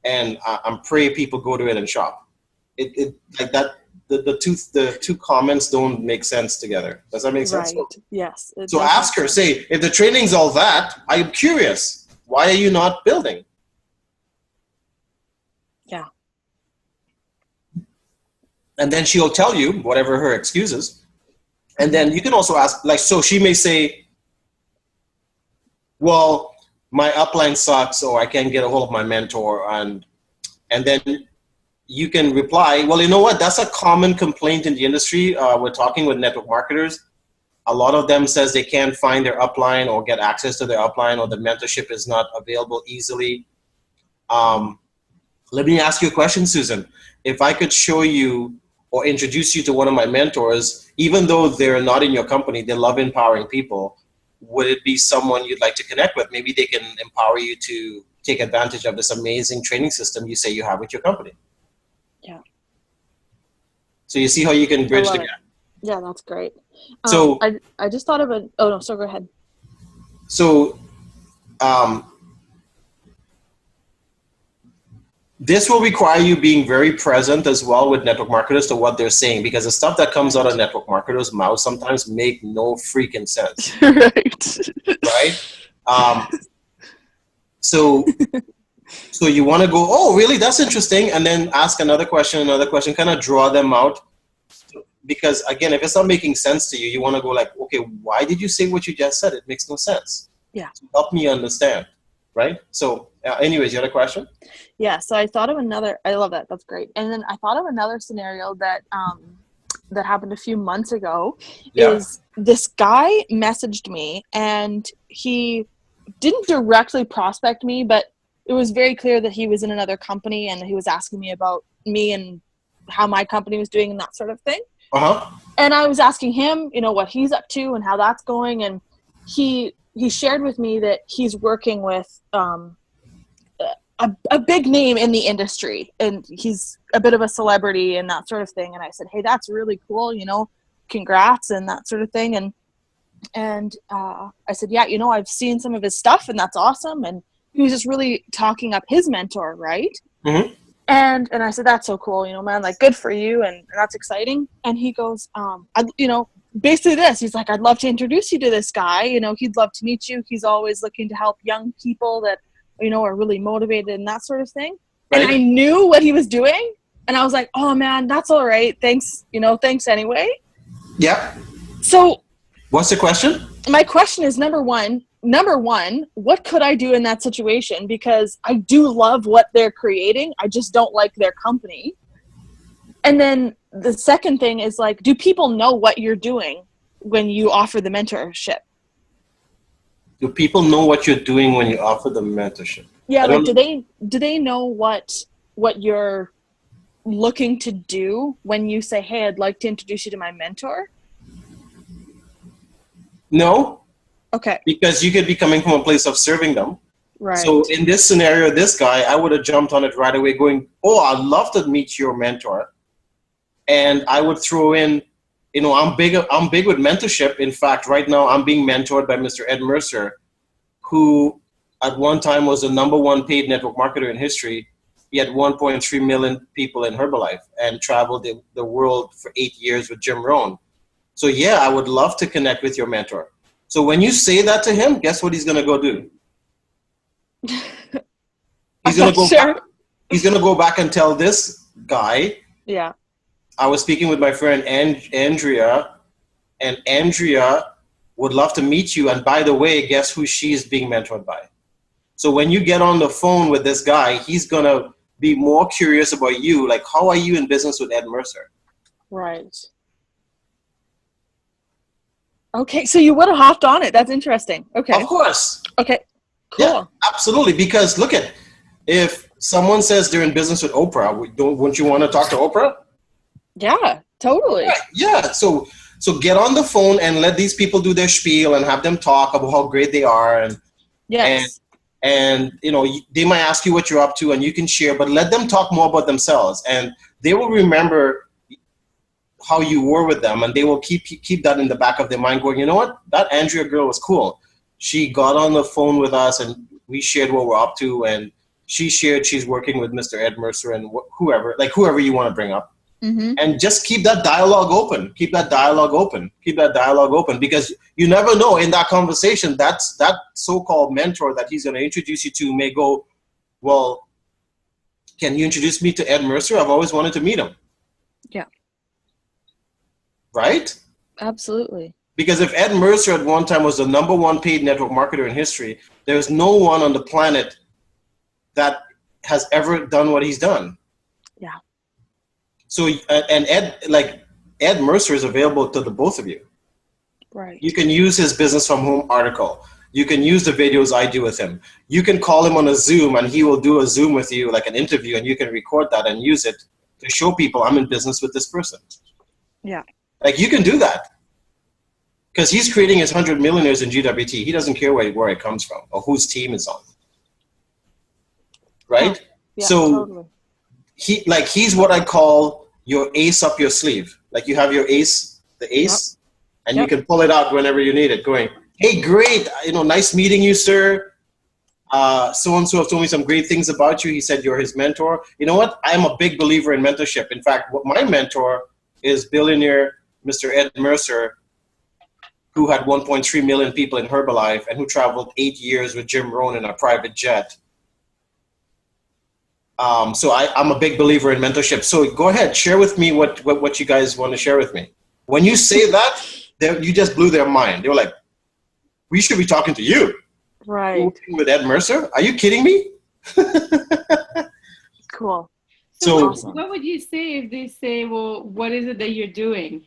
[SPEAKER 1] And I'm pray people go to it and shop. It like that. The two comments don't make sense together. Does that make sense?
[SPEAKER 3] Right. Yes.
[SPEAKER 1] So ask her, say, if the training's all that, I'm curious. Why are you not building?
[SPEAKER 3] Yeah.
[SPEAKER 1] And then she'll tell you whatever her excuse is. And then you can also ask, like, so she may say, well, my upline sucks, or I can't get a hold of my mentor. And then you can reply, well, you know what? That's a common complaint in the industry. We're talking with network marketers. A lot of them says they can't find their upline or get access to their upline, or the mentorship is not available easily. Let me ask you a question, Susan. If I could show you or introduce you to one of my mentors, even though they're not in your company, they love empowering people, would it be someone you'd like to connect with? Maybe they can empower you to take advantage of this amazing training system you say you have with your company.
[SPEAKER 3] Yeah.
[SPEAKER 1] So you see how you can bridge the gap.
[SPEAKER 3] Yeah, that's great.
[SPEAKER 1] So
[SPEAKER 3] I just thought of a, oh no, so go ahead.
[SPEAKER 1] So this will require you being very present as well with network marketers to what they're saying, because the stuff that comes out of network marketers' mouths sometimes make no freaking sense. Right? So you want to go, oh, really? That's interesting. And then ask another question, kind of draw them out. Because again, if it's not making sense to you, you want to go like, okay, why did you say what you just said? It makes no sense.
[SPEAKER 3] Yeah.
[SPEAKER 1] So help me understand. Right? So anyways, you had a question?
[SPEAKER 3] Yeah. So I thought of another, I love that. That's great. And then I thought of another scenario that, that happened a few months ago. Is this guy messaged me, and he didn't directly prospect me, but it was very clear that he was in another company, and he was asking me about me and how my company was doing and that sort of thing. And I was asking him, you know, what he's up to and how that's going. And he shared with me that he's working with a big name in the industry, and he's a bit of a celebrity and that sort of thing. And I said, hey, that's really cool, you know, congrats and that sort of thing. And I said, yeah, you know, I've seen some of his stuff, and that's awesome. And he was just really talking up his mentor, right?
[SPEAKER 1] Mm-hmm.
[SPEAKER 3] And I said, that's so cool, you know, man, like, good for you, and that's exciting. And he goes, you know, basically this, he's like, I'd love to introduce you to this guy, you know, he'd love to meet you. He's always looking to help young people that, you know, are really motivated and that sort of thing. Right. And I knew what he was doing, and I was like, oh man, that's all right. Thanks, you know, thanks anyway.
[SPEAKER 1] Yep.
[SPEAKER 3] So
[SPEAKER 1] what's the question?
[SPEAKER 3] My question is, number one, what could I do in that situation? Because I do love what they're creating. I just don't like their company. And then the second thing is, like, do people know what you're doing when you offer the mentorship?
[SPEAKER 1] Do people know what you're doing when you offer the mentorship?
[SPEAKER 3] Yeah, like, do they know what you're looking to do when you say, hey, I'd like to introduce you to my mentor?
[SPEAKER 1] No.
[SPEAKER 3] Okay.
[SPEAKER 1] Because you could be coming from a place of serving them.
[SPEAKER 3] Right.
[SPEAKER 1] So in this scenario, this guy, I would have jumped on it right away going, oh, I'd love to meet your mentor. And I would throw in, you know, I'm big with mentorship. In fact, right now I'm being mentored by Mr. Ed Mercer, who at one time was the #1 paid network marketer in history. He had 1.3 million people in Herbalife and traveled the world for 8 years with Jim Rohn. So yeah, I would love to connect with your mentor. So when you say that to him, guess what he's going to go do? He's going to go back. He's going to go back and tell this guy.
[SPEAKER 3] Yeah.
[SPEAKER 1] I was speaking with my friend Andrea, and Andrea would love to meet you. And by the way, guess who she is being mentored by? So when you get on the phone with this guy, he's going to be more curious about you. Like, how are you in business with Ed Mercer?
[SPEAKER 3] Right. Okay, so you would have hopped on it. That's interesting. Okay.
[SPEAKER 1] Of course.
[SPEAKER 3] Okay, cool.
[SPEAKER 1] Yeah, absolutely. Because look at, if someone says they're in business with Oprah, wouldn't you want to talk to Oprah?
[SPEAKER 3] Yeah, totally.
[SPEAKER 1] Yeah. So get on the phone and let these people do their spiel and have them talk about how great they are. And
[SPEAKER 3] yes.
[SPEAKER 1] And you know, they might ask you what you're up to and you can share, but let them talk more about themselves, and they will remember how you were with them, and they will keep that in the back of their mind going, you know what, that Andrea girl was cool. She got on the phone with us and we shared what we're up to, and she shared she's working with Mr. Ed Mercer and whoever you want to bring up. Mm-hmm. And just keep that dialogue open. Keep that dialogue open, because you never know, in that conversation, that so-called mentor that he's going to introduce you to may go, well, can you introduce me to Ed Mercer? I've always wanted to meet him.
[SPEAKER 3] Yeah.
[SPEAKER 1] Right?
[SPEAKER 3] Absolutely.
[SPEAKER 1] Because if Ed Mercer at one time was the #1 paid network marketer in history, there's no one on the planet that has ever done what he's done.
[SPEAKER 3] Yeah.
[SPEAKER 1] So, and Ed Mercer is available to the both of you.
[SPEAKER 3] Right.
[SPEAKER 1] You can use his business from home article. You can use the videos I do with him. You can call him on a Zoom and he will do a Zoom with you, like an interview, and you can record that and use it to show people I'm in business with this person.
[SPEAKER 3] Yeah.
[SPEAKER 1] Like, you can do that. Because he's creating his 100 millionaires in GWT. He doesn't care where it comes from or whose team is on. Right?
[SPEAKER 3] Yeah,
[SPEAKER 1] So
[SPEAKER 3] totally.
[SPEAKER 1] he's what I call your ace up your sleeve. Like, you have your ace, the ace, and you can pull it out whenever you need it, going, hey, great, nice meeting you, sir. So-and-so have told me some great things about you. He said you're his mentor. You know what? I'm a big believer in mentorship. In fact, my mentor is billionaire Mr. Ed Mercer, who had 1.3 million people in Herbalife and who traveled 8 years with Jim Rohn in a private jet. So I'm a big believer in mentorship. So go ahead, share with me what you guys want to share with me. When you say that, you just blew their mind. They were like, we should be talking to you.
[SPEAKER 3] Right.
[SPEAKER 1] With Ed Mercer? Are you kidding me?
[SPEAKER 3] Cool.
[SPEAKER 2] So
[SPEAKER 3] awesome.
[SPEAKER 2] what would you say if they say, well, what is it that you're doing?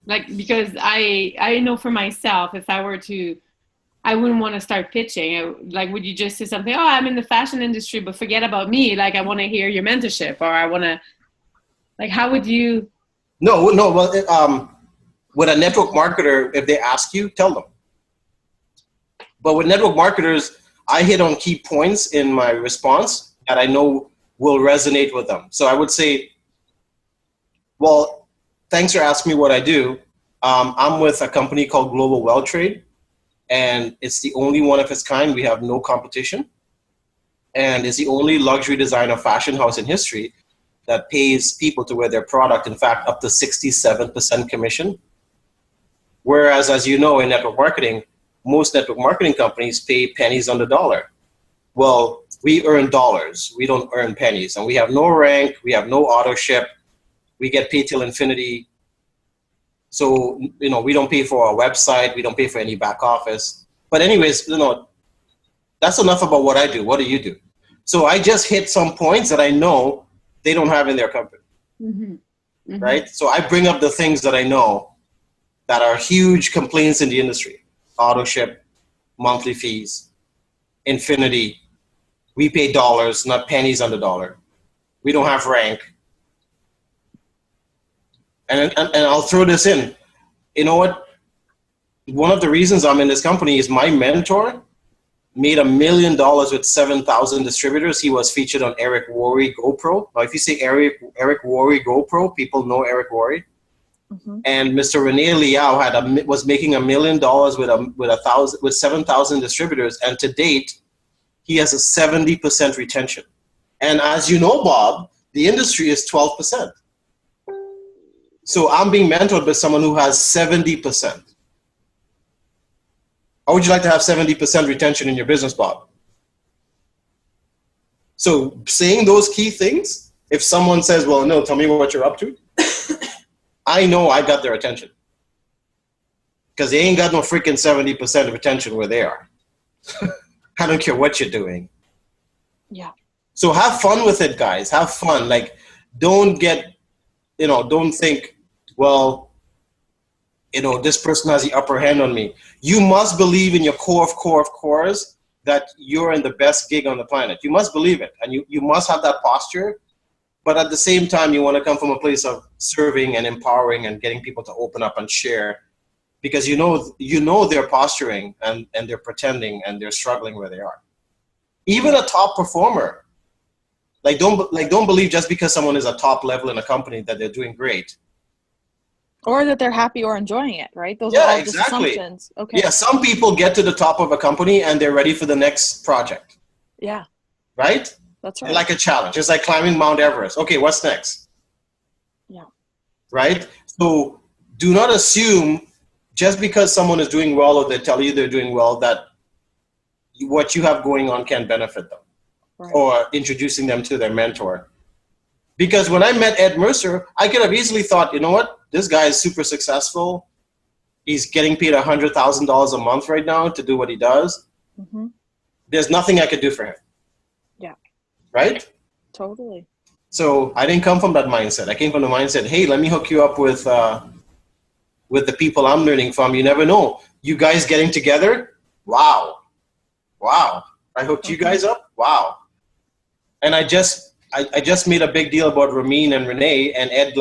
[SPEAKER 2] Like, because I know for myself, if I were to, I wouldn't want to start pitching. Like, would you just say something, oh, I'm in the fashion industry, but forget about me. Like, I want to hear your mentorship, or I want to, like, how would you?
[SPEAKER 1] No. Well, with a network marketer, if they ask you, tell them. But with network marketers, I hit on key points in my response that I know will resonate with them. So I would say, well, thanks for asking me what I do. I'm with a company called Global Well Trade, and it's the only one of its kind. We have no competition. And it's the only luxury designer fashion house in history that pays people to wear their product, in fact, up to 67% commission. Whereas, as you know, in network marketing, most network marketing companies pay pennies on the dollar. Well, we earn dollars. We don't earn pennies. And we have no rank. We have no auto ship. We get paid till infinity. So, we don't pay for our website. We don't pay for any back office. But anyways, that's enough about what I do. What do you do? So I just hit some points that I know they don't have in their company.
[SPEAKER 2] Mm-hmm. Mm-hmm.
[SPEAKER 1] Right? So I bring up the things that I know that are huge complaints in the industry. Auto ship, monthly fees, infinity. We pay dollars, not pennies on the dollar. We don't have rank. And I'll throw this in. You know what? One of the reasons I'm in this company is my mentor made $1 million with 7,000 distributors. He was featured on Eric Worre GoPro. Now, if you say Eric Worre GoPro, people know Eric Worre. Mm-hmm. And Mr. Rene Liao was making $1 million with 7,000 distributors, and to date, he has a 70% retention. And as you know, Bob, the industry is 12%. So I'm being mentored by someone who has 70%. How would you like to have 70% retention in your business, Bob? So saying those key things, if someone says, well, no, tell me what you're up to, I know I got their attention. Because they ain't got no freaking 70% of attention where they are. I don't care what you're doing.
[SPEAKER 3] Yeah.
[SPEAKER 1] So have fun with it, guys. Have fun. Like, don't think, well, this person has the upper hand on me. You must believe in your core of cores that you're in the best gig on the planet. You must believe it. And you must have that posture. But at the same time, you want to come from a place of serving and empowering and getting people to open up and share. Because you know they're posturing and they're pretending and they're struggling where they are. Even a top performer. Don't believe just because someone is a top level in a company that they're doing great.
[SPEAKER 3] Or that they're happy or enjoying it, right? Those are all just assumptions. Okay.
[SPEAKER 1] Yeah, some people get to the top of a company and they're ready for the next project.
[SPEAKER 3] Yeah.
[SPEAKER 1] Right?
[SPEAKER 3] That's right.
[SPEAKER 1] They're like a challenge. It's like climbing Mount Everest. Okay, what's next?
[SPEAKER 3] Yeah.
[SPEAKER 1] Right? So do not assume just because someone is doing well or they tell you they're doing well that what you have going on can benefit them. Right. Or introducing them to their mentor. Because when I met Ed Mercer, I could have easily thought, you know what? This guy is super successful. He's getting paid $100,000 a month right now to do what he does. Mm-hmm. There's nothing I could do for him.
[SPEAKER 3] Yeah.
[SPEAKER 1] Right?
[SPEAKER 3] Totally.
[SPEAKER 1] So I didn't come from that mindset. I came from the mindset, hey, let me hook you up with with the people I'm learning from. You never know. You guys getting together? Wow. I hooked you guys up? Wow. And I just made a big deal about Ramin and Renee, and Ed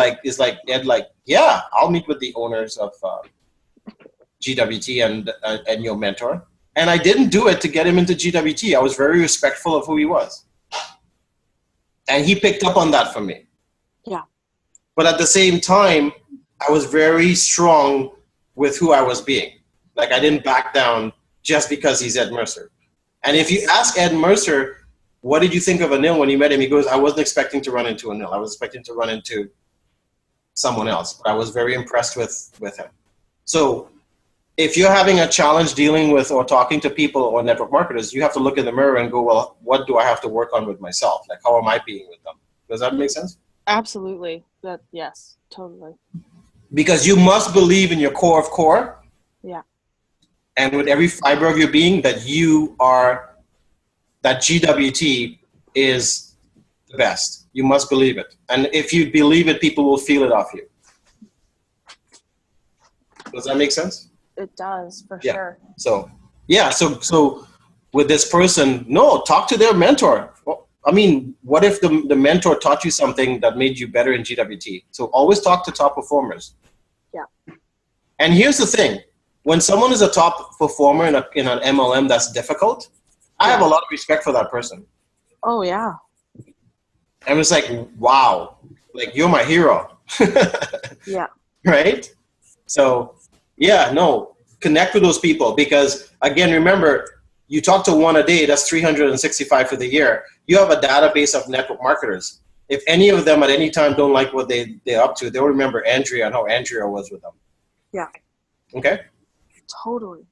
[SPEAKER 1] yeah, I'll meet with the owners of GWT and your mentor. And I didn't do it to get him into GWT. I was very respectful of who he was. And he picked up on that from me.
[SPEAKER 3] Yeah.
[SPEAKER 1] But at the same time, I was very strong with who I was being. Like, I didn't back down just because he's Ed Mercer. And if you ask Ed Mercer, what did you think of Anil when you met him? He goes, I wasn't expecting to run into Anil. I was expecting to run into someone else. But I was very impressed with him. So if you're having a challenge dealing with or talking to people or network marketers, you have to look in the mirror and go, well, what do I have to work on with myself? Like, how am I being with them? Does that make sense?
[SPEAKER 3] Absolutely. Yes, totally.
[SPEAKER 1] Because you must believe in your core of core.
[SPEAKER 3] Yeah.
[SPEAKER 1] And with every fiber of your being that that GWT is the best. You must believe it. And if you believe it, people will feel it off you. Does that make sense?
[SPEAKER 3] It does, for sure.
[SPEAKER 1] So with this person, no, talk to their mentor. Well, I mean, what if the mentor taught you something that made you better in GWT? So always talk to top performers.
[SPEAKER 3] Yeah.
[SPEAKER 1] And here's the thing. When someone is a top performer in an MLM that's difficult, I have a lot of respect for that person.
[SPEAKER 3] Oh, yeah.
[SPEAKER 1] And it's like, wow, like, you're my hero.
[SPEAKER 3] Yeah.
[SPEAKER 1] Right? So, yeah, no, connect with those people because, again, remember, you talk to one a day, that's 365 for the year. You have a database of network marketers. If any of them at any time don't like what they're up to, they'll remember Andrea and how Andrea was with them.
[SPEAKER 3] Yeah.
[SPEAKER 1] Okay?
[SPEAKER 3] Totally.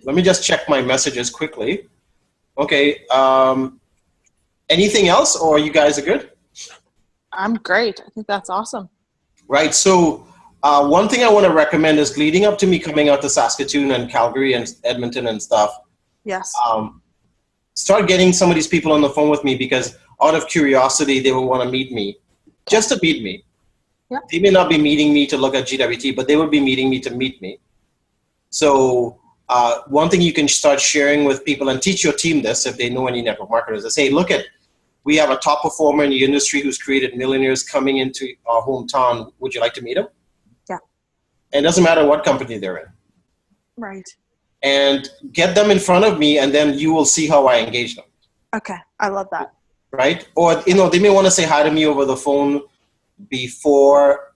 [SPEAKER 1] Let me just check my messages quickly. Okay. Anything else, or you guys are good?
[SPEAKER 3] I'm great. I think that's awesome.
[SPEAKER 1] Right. So one thing I want to recommend is leading up to me coming out to Saskatoon and Calgary and Edmonton and stuff.
[SPEAKER 3] Yes.
[SPEAKER 1] Start getting some of these people on the phone with me because out of curiosity, they will want to meet me, just to meet me.
[SPEAKER 3] Yeah.
[SPEAKER 1] They may not be meeting me to look at GWT, but they will be meeting me to meet me. So one thing you can start sharing with people and teach your team this if they know any network marketers. They say, look, we have a top performer in the industry who's created millionaires coming into our hometown. Would you like to meet him?
[SPEAKER 3] Yeah.
[SPEAKER 1] And it doesn't matter what company they're in.
[SPEAKER 3] Right.
[SPEAKER 1] And get them in front of me, and then you will see how I engage them.
[SPEAKER 3] Okay. I love that.
[SPEAKER 1] Right? Or, they may want to say hi to me over the phone before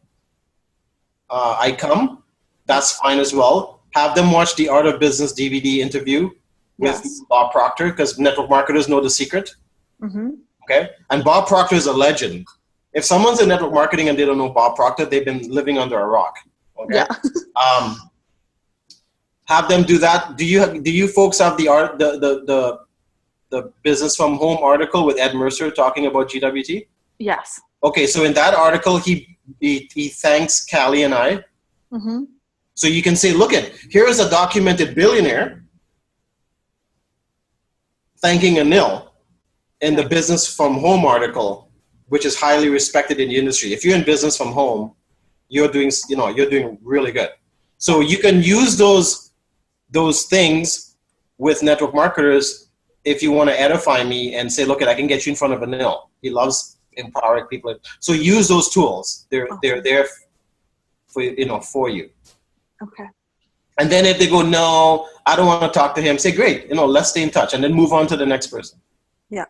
[SPEAKER 1] I come. That's fine as well. Have them watch the Art of Business DVD interview with Bob Proctor, because network marketers know the secret.
[SPEAKER 3] Mm-hmm.
[SPEAKER 1] Okay? And Bob Proctor is a legend. If someone's in network marketing and they don't know Bob Proctor, they've been living under a rock. Okay? Yeah. Have them do that. Do you folks have the Business from Home article with Ed Mercer talking about GWT?
[SPEAKER 3] Yes.
[SPEAKER 1] Okay, so in that article, he thanks Callie and I.
[SPEAKER 3] Mm-hmm.
[SPEAKER 1] So you can say, look, here is a documented billionaire thanking Anil in the Business from Home article, which is highly respected in the industry. If you're in business from home, you're doing really good. So you can use those things with network marketers if you want to edify me and say, look, I can get you in front of Anil. He loves empowering people. So use those tools. They're there for you.
[SPEAKER 3] Okay.
[SPEAKER 1] And then if they go, no, I don't want to talk to him, say, great, let's stay in touch, and then move on to the next person.
[SPEAKER 3] Yeah.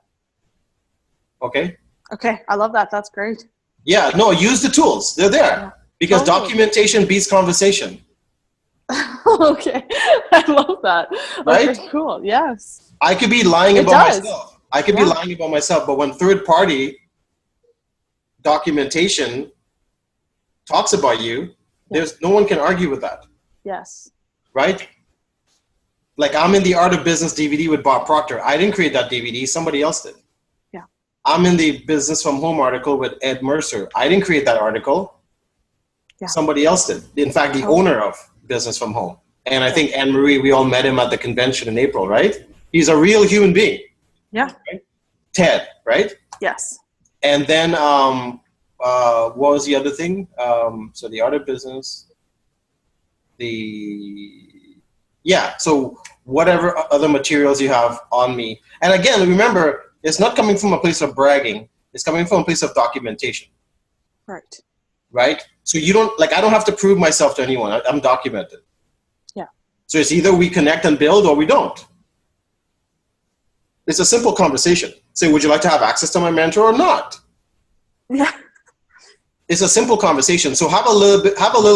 [SPEAKER 1] Okay?
[SPEAKER 3] Okay, I love that. That's great.
[SPEAKER 1] Yeah, no, use the tools. They're there. Yeah. Because documentation beats conversation.
[SPEAKER 3] Okay. I love that.
[SPEAKER 1] Right?
[SPEAKER 3] Okay, cool. Yes.
[SPEAKER 1] I could be lying about myself. Be lying about myself, but when third-party documentation talks about you, there's no one can argue with that.
[SPEAKER 3] Yes.
[SPEAKER 1] Right? Like, I'm in the Art of Business DVD with Bob Proctor. I didn't create that DVD. Somebody else did.
[SPEAKER 3] Yeah.
[SPEAKER 1] I'm in the Business from Home article with Ed Mercer. I didn't create that article. Yeah. Somebody else did. In fact, the owner of Business from Home. And I think Anne-Marie, we all met him at the convention in April, right? He's a real human being.
[SPEAKER 3] Yeah.
[SPEAKER 1] Right? Ted, right?
[SPEAKER 3] Yes.
[SPEAKER 1] And then what was the other thing? So the Art of Business. So whatever other materials you have on me. And again, remember, it's not coming from a place of bragging. It's coming from a place of documentation.
[SPEAKER 3] Right.
[SPEAKER 1] Right? So you don't, like, I don't have to prove myself to anyone. I'm documented.
[SPEAKER 3] Yeah.
[SPEAKER 1] So it's either we connect and build or we don't. It's a simple conversation. Say, would you like to have access to my mentor or not?
[SPEAKER 3] Yeah.
[SPEAKER 1] It's a simple conversation. So have a little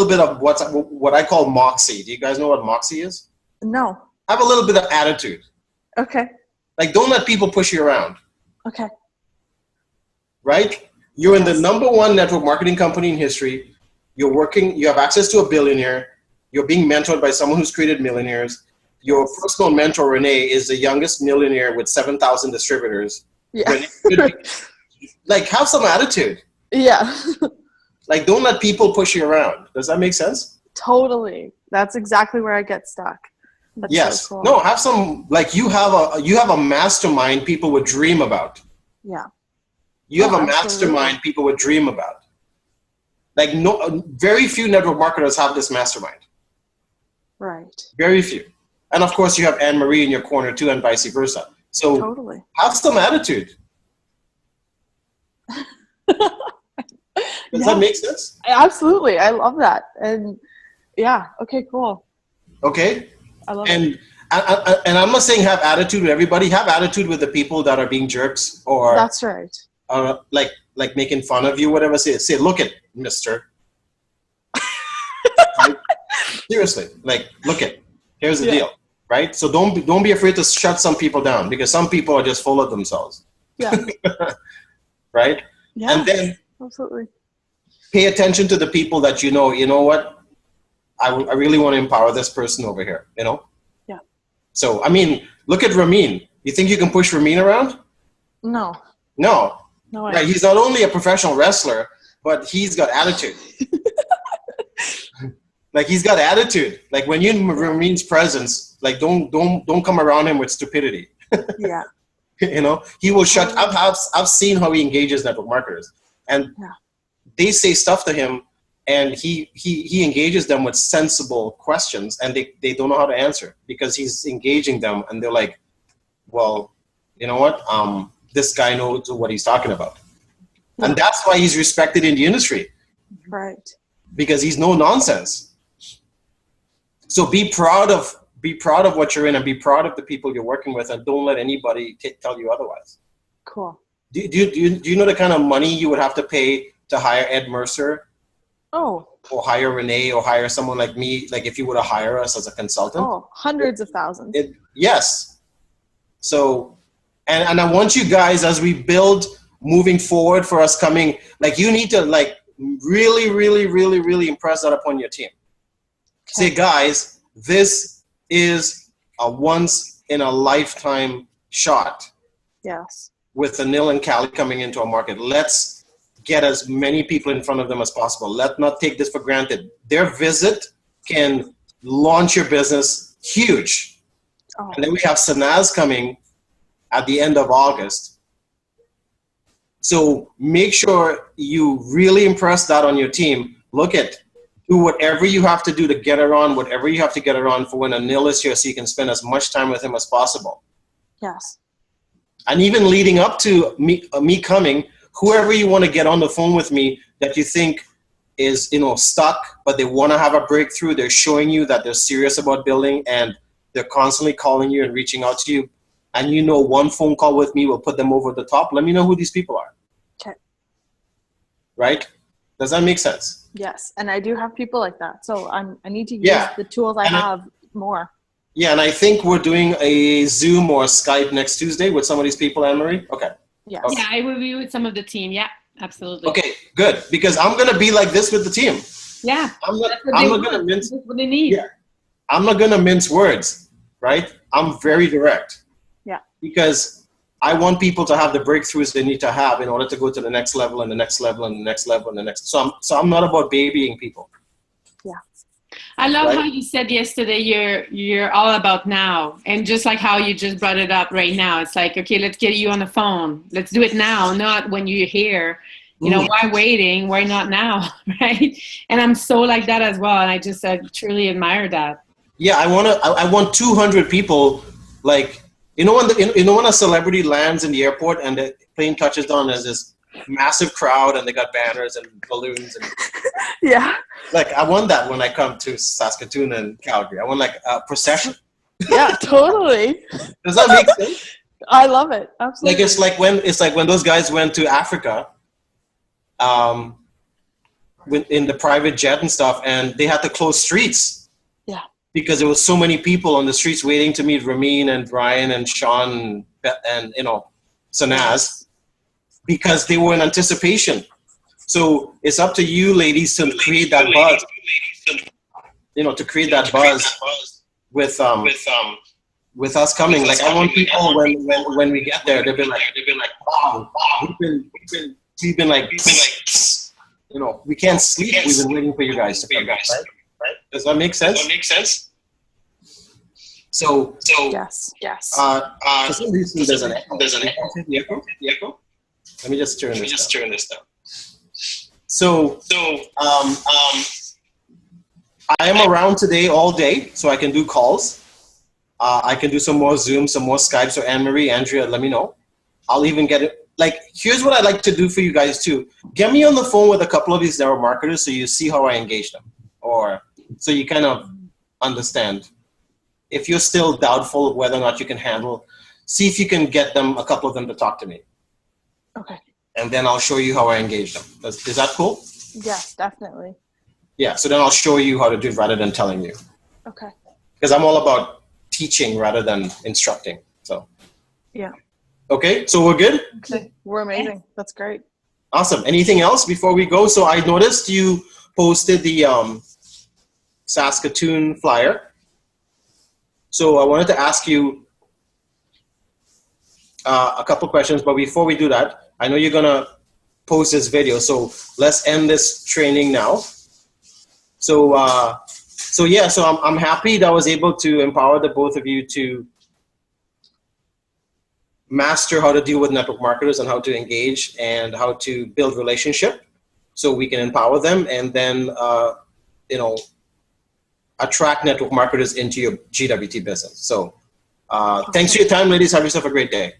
[SPEAKER 1] bit of what I call moxie. Do you guys know what moxie is?
[SPEAKER 3] No.
[SPEAKER 1] Have a little bit of attitude.
[SPEAKER 3] Okay.
[SPEAKER 1] Like, don't let people push you around.
[SPEAKER 3] Okay.
[SPEAKER 1] Right? You're in the #1 network marketing company in history. You're working, you have access to a billionaire. You're being mentored by someone who's created millionaires. Your personal mentor, Renee, is the youngest millionaire with 7,000 distributors.
[SPEAKER 3] Yeah.
[SPEAKER 1] Like, have some attitude.
[SPEAKER 3] Yeah.
[SPEAKER 1] Like, don't let people push you around. Does that make sense?
[SPEAKER 3] Totally. That's exactly where I get stuck. That's
[SPEAKER 1] yes.
[SPEAKER 3] So cool.
[SPEAKER 1] No, have some, like, you have a mastermind people would dream about.
[SPEAKER 3] Yeah.
[SPEAKER 1] You have a mastermind people would dream about. Like, very few network marketers have this mastermind.
[SPEAKER 3] Right.
[SPEAKER 1] Very few. And of course, you have Anne Marie in your corner too, and vice versa. So
[SPEAKER 3] totally.
[SPEAKER 1] Have some attitude. Does that make sense?
[SPEAKER 3] Absolutely. I love that. And yeah. Okay, cool.
[SPEAKER 1] Okay.
[SPEAKER 3] I love it.
[SPEAKER 1] And I'm not saying have attitude with everybody. Have attitude with the people that are being jerks or
[SPEAKER 3] that's right.
[SPEAKER 1] Like making fun of you, whatever. Say, look at Mister. Right? Seriously, like, look at. Here's the deal, right? So don't be afraid to shut some people down because some people are just full of themselves.
[SPEAKER 3] Yeah.
[SPEAKER 1] Right.
[SPEAKER 3] Yeah.
[SPEAKER 1] And then
[SPEAKER 3] absolutely
[SPEAKER 1] pay attention to the people that you know. You know what? I really want to empower this person over here. You know.
[SPEAKER 3] Yeah.
[SPEAKER 1] So I mean, look at Ramin. You think you can push Ramin around?
[SPEAKER 3] No.
[SPEAKER 1] No.
[SPEAKER 3] No way.
[SPEAKER 1] Right. He's not only a professional wrestler, but he's got attitude. Like, he's got attitude. Like, when you're in Ramin's presence, like, don't come around him with stupidity.
[SPEAKER 3] Yeah.
[SPEAKER 1] You know, he will shut. I've seen how he engages network marketers, and they say stuff to him, and he engages them with sensible questions, and they don't know how to answer because he's engaging them, and they're like, well, you know what? This guy knows what he's talking about, and that's why he's respected in the industry.
[SPEAKER 3] Right.
[SPEAKER 1] Because he's no nonsense. So be proud of what you're in and be proud of the people you're working with, and don't let anybody tell you otherwise.
[SPEAKER 3] Cool.
[SPEAKER 1] Do you know the kind of money you would have to pay to hire Ed Mercer?
[SPEAKER 3] Oh. Or
[SPEAKER 1] hire Renee or hire someone like me, like if you were to hire us as a consultant?
[SPEAKER 3] Oh, hundreds of thousands.
[SPEAKER 1] Yes. So, and I want you guys, as we build moving forward for us coming, like, you need to, like, really, really, really, really impress that upon your team. Okay. Say, guys, this is a once in a lifetime shot.
[SPEAKER 3] Yes.
[SPEAKER 1] With Anil and Callie coming into a market. Let's get as many people in front of them as possible. Let's not take this for granted. Their visit can launch your business huge. Oh. And then we have Sanaz coming at the end of August. So make sure you really impress that on your team. Do whatever you have to do to get her on, whatever you have to get her on for when Anil is here, so you can spend as much time with him as possible.
[SPEAKER 3] Yes.
[SPEAKER 1] And even leading up to me coming, whoever you want to get on the phone with me that you think is, stuck, but they want to have a breakthrough, they're showing you that they're serious about building, and they're constantly calling you and reaching out to you, and one phone call with me will put them over the top. Let me know who these people are.
[SPEAKER 3] Okay.
[SPEAKER 1] Right? Does that make sense?
[SPEAKER 3] Yes, and I do have people like that, so I need to use the tools I have more. Yeah,
[SPEAKER 1] and I think we're doing a Zoom or a Skype next Tuesday with some of these people, Anne-Marie. Okay.
[SPEAKER 3] Yes.
[SPEAKER 2] Okay. Yeah, I will be with some of the team. Yeah, absolutely.
[SPEAKER 1] Okay, good, because I'm gonna be like this with the team.
[SPEAKER 2] Yeah,
[SPEAKER 1] I'm not gonna mince.
[SPEAKER 2] That's what they need.
[SPEAKER 1] Yeah, I'm not gonna mince words, right? I'm very direct.
[SPEAKER 3] Yeah.
[SPEAKER 1] Because I want people to have the breakthroughs they need to have in order to go to the next level and the next level and the next level and the next. So I'm not about babying people.
[SPEAKER 3] Yeah.
[SPEAKER 2] I love how you said yesterday you're all about now, and just like how you just brought it up right now. It's like, okay, let's get you on the phone. Let's do it now, not when you're here. You know, why waiting? Why not now? Right? And I'm so like that as well. And I just truly admire that.
[SPEAKER 1] Yeah, I want 200 people, like, you know when a celebrity lands in the airport and the plane touches down, there's this massive crowd and they got banners and balloons and
[SPEAKER 3] Yeah.
[SPEAKER 1] like, I want that when I come to Saskatoon and Calgary. I want like a procession.
[SPEAKER 3] Yeah, totally.
[SPEAKER 1] Does that make sense?
[SPEAKER 3] I love it. Absolutely.
[SPEAKER 1] Like it's like when those guys went to Africa, in the private jet and stuff, and they had to close streets.
[SPEAKER 3] Yeah.
[SPEAKER 1] Because there was so many people on the streets waiting to meet Ramin and Brian and Sean and Sanaz, because they were in anticipation. So it's up to you, ladies, to create that buzz. To create that buzz with us coming. Like, I want people when we get there, they've been like, wow, we've been like, we can't sleep. We've been waiting for you guys to come back. Right? Does that make sense? So
[SPEAKER 3] yes.
[SPEAKER 1] For some reason, there's an echo. The echo. Let me just turn this down. So I am around today all day, so I can do calls. I can do some more Zoom, some more Skype. So Anne-Marie, Andrea, let me know. I'll even get it. Like, here's what I'd like to do for you guys too. Get me on the phone with a couple of these network marketers so you see how I engage them, or so you kind of understand. If you're still doubtful of whether or not you can handle, see if you can get them, a couple of them, to talk to me.
[SPEAKER 3] Okay.
[SPEAKER 1] And then I'll show you how I engage them. Is that cool?
[SPEAKER 3] Yes, definitely.
[SPEAKER 1] Yeah, so then I'll show you how to do it rather than telling you.
[SPEAKER 3] Okay.
[SPEAKER 1] Because I'm all about teaching rather than instructing. So.
[SPEAKER 3] Yeah.
[SPEAKER 1] Okay, so we're good?
[SPEAKER 3] Okay, we're amazing. That's great.
[SPEAKER 1] Awesome. Anything else before we go? So I noticed you posted the Saskatoon flyer. So I wanted to ask you a couple questions, but before we do that, I know you're gonna post this video, so let's end this training now. So I'm happy that I was able to empower the both of you to master how to deal with network marketers and how to engage and how to build relationship, so we can empower them and then attract network marketers into your GWT business. So thanks for your time, ladies. Have yourself a great day.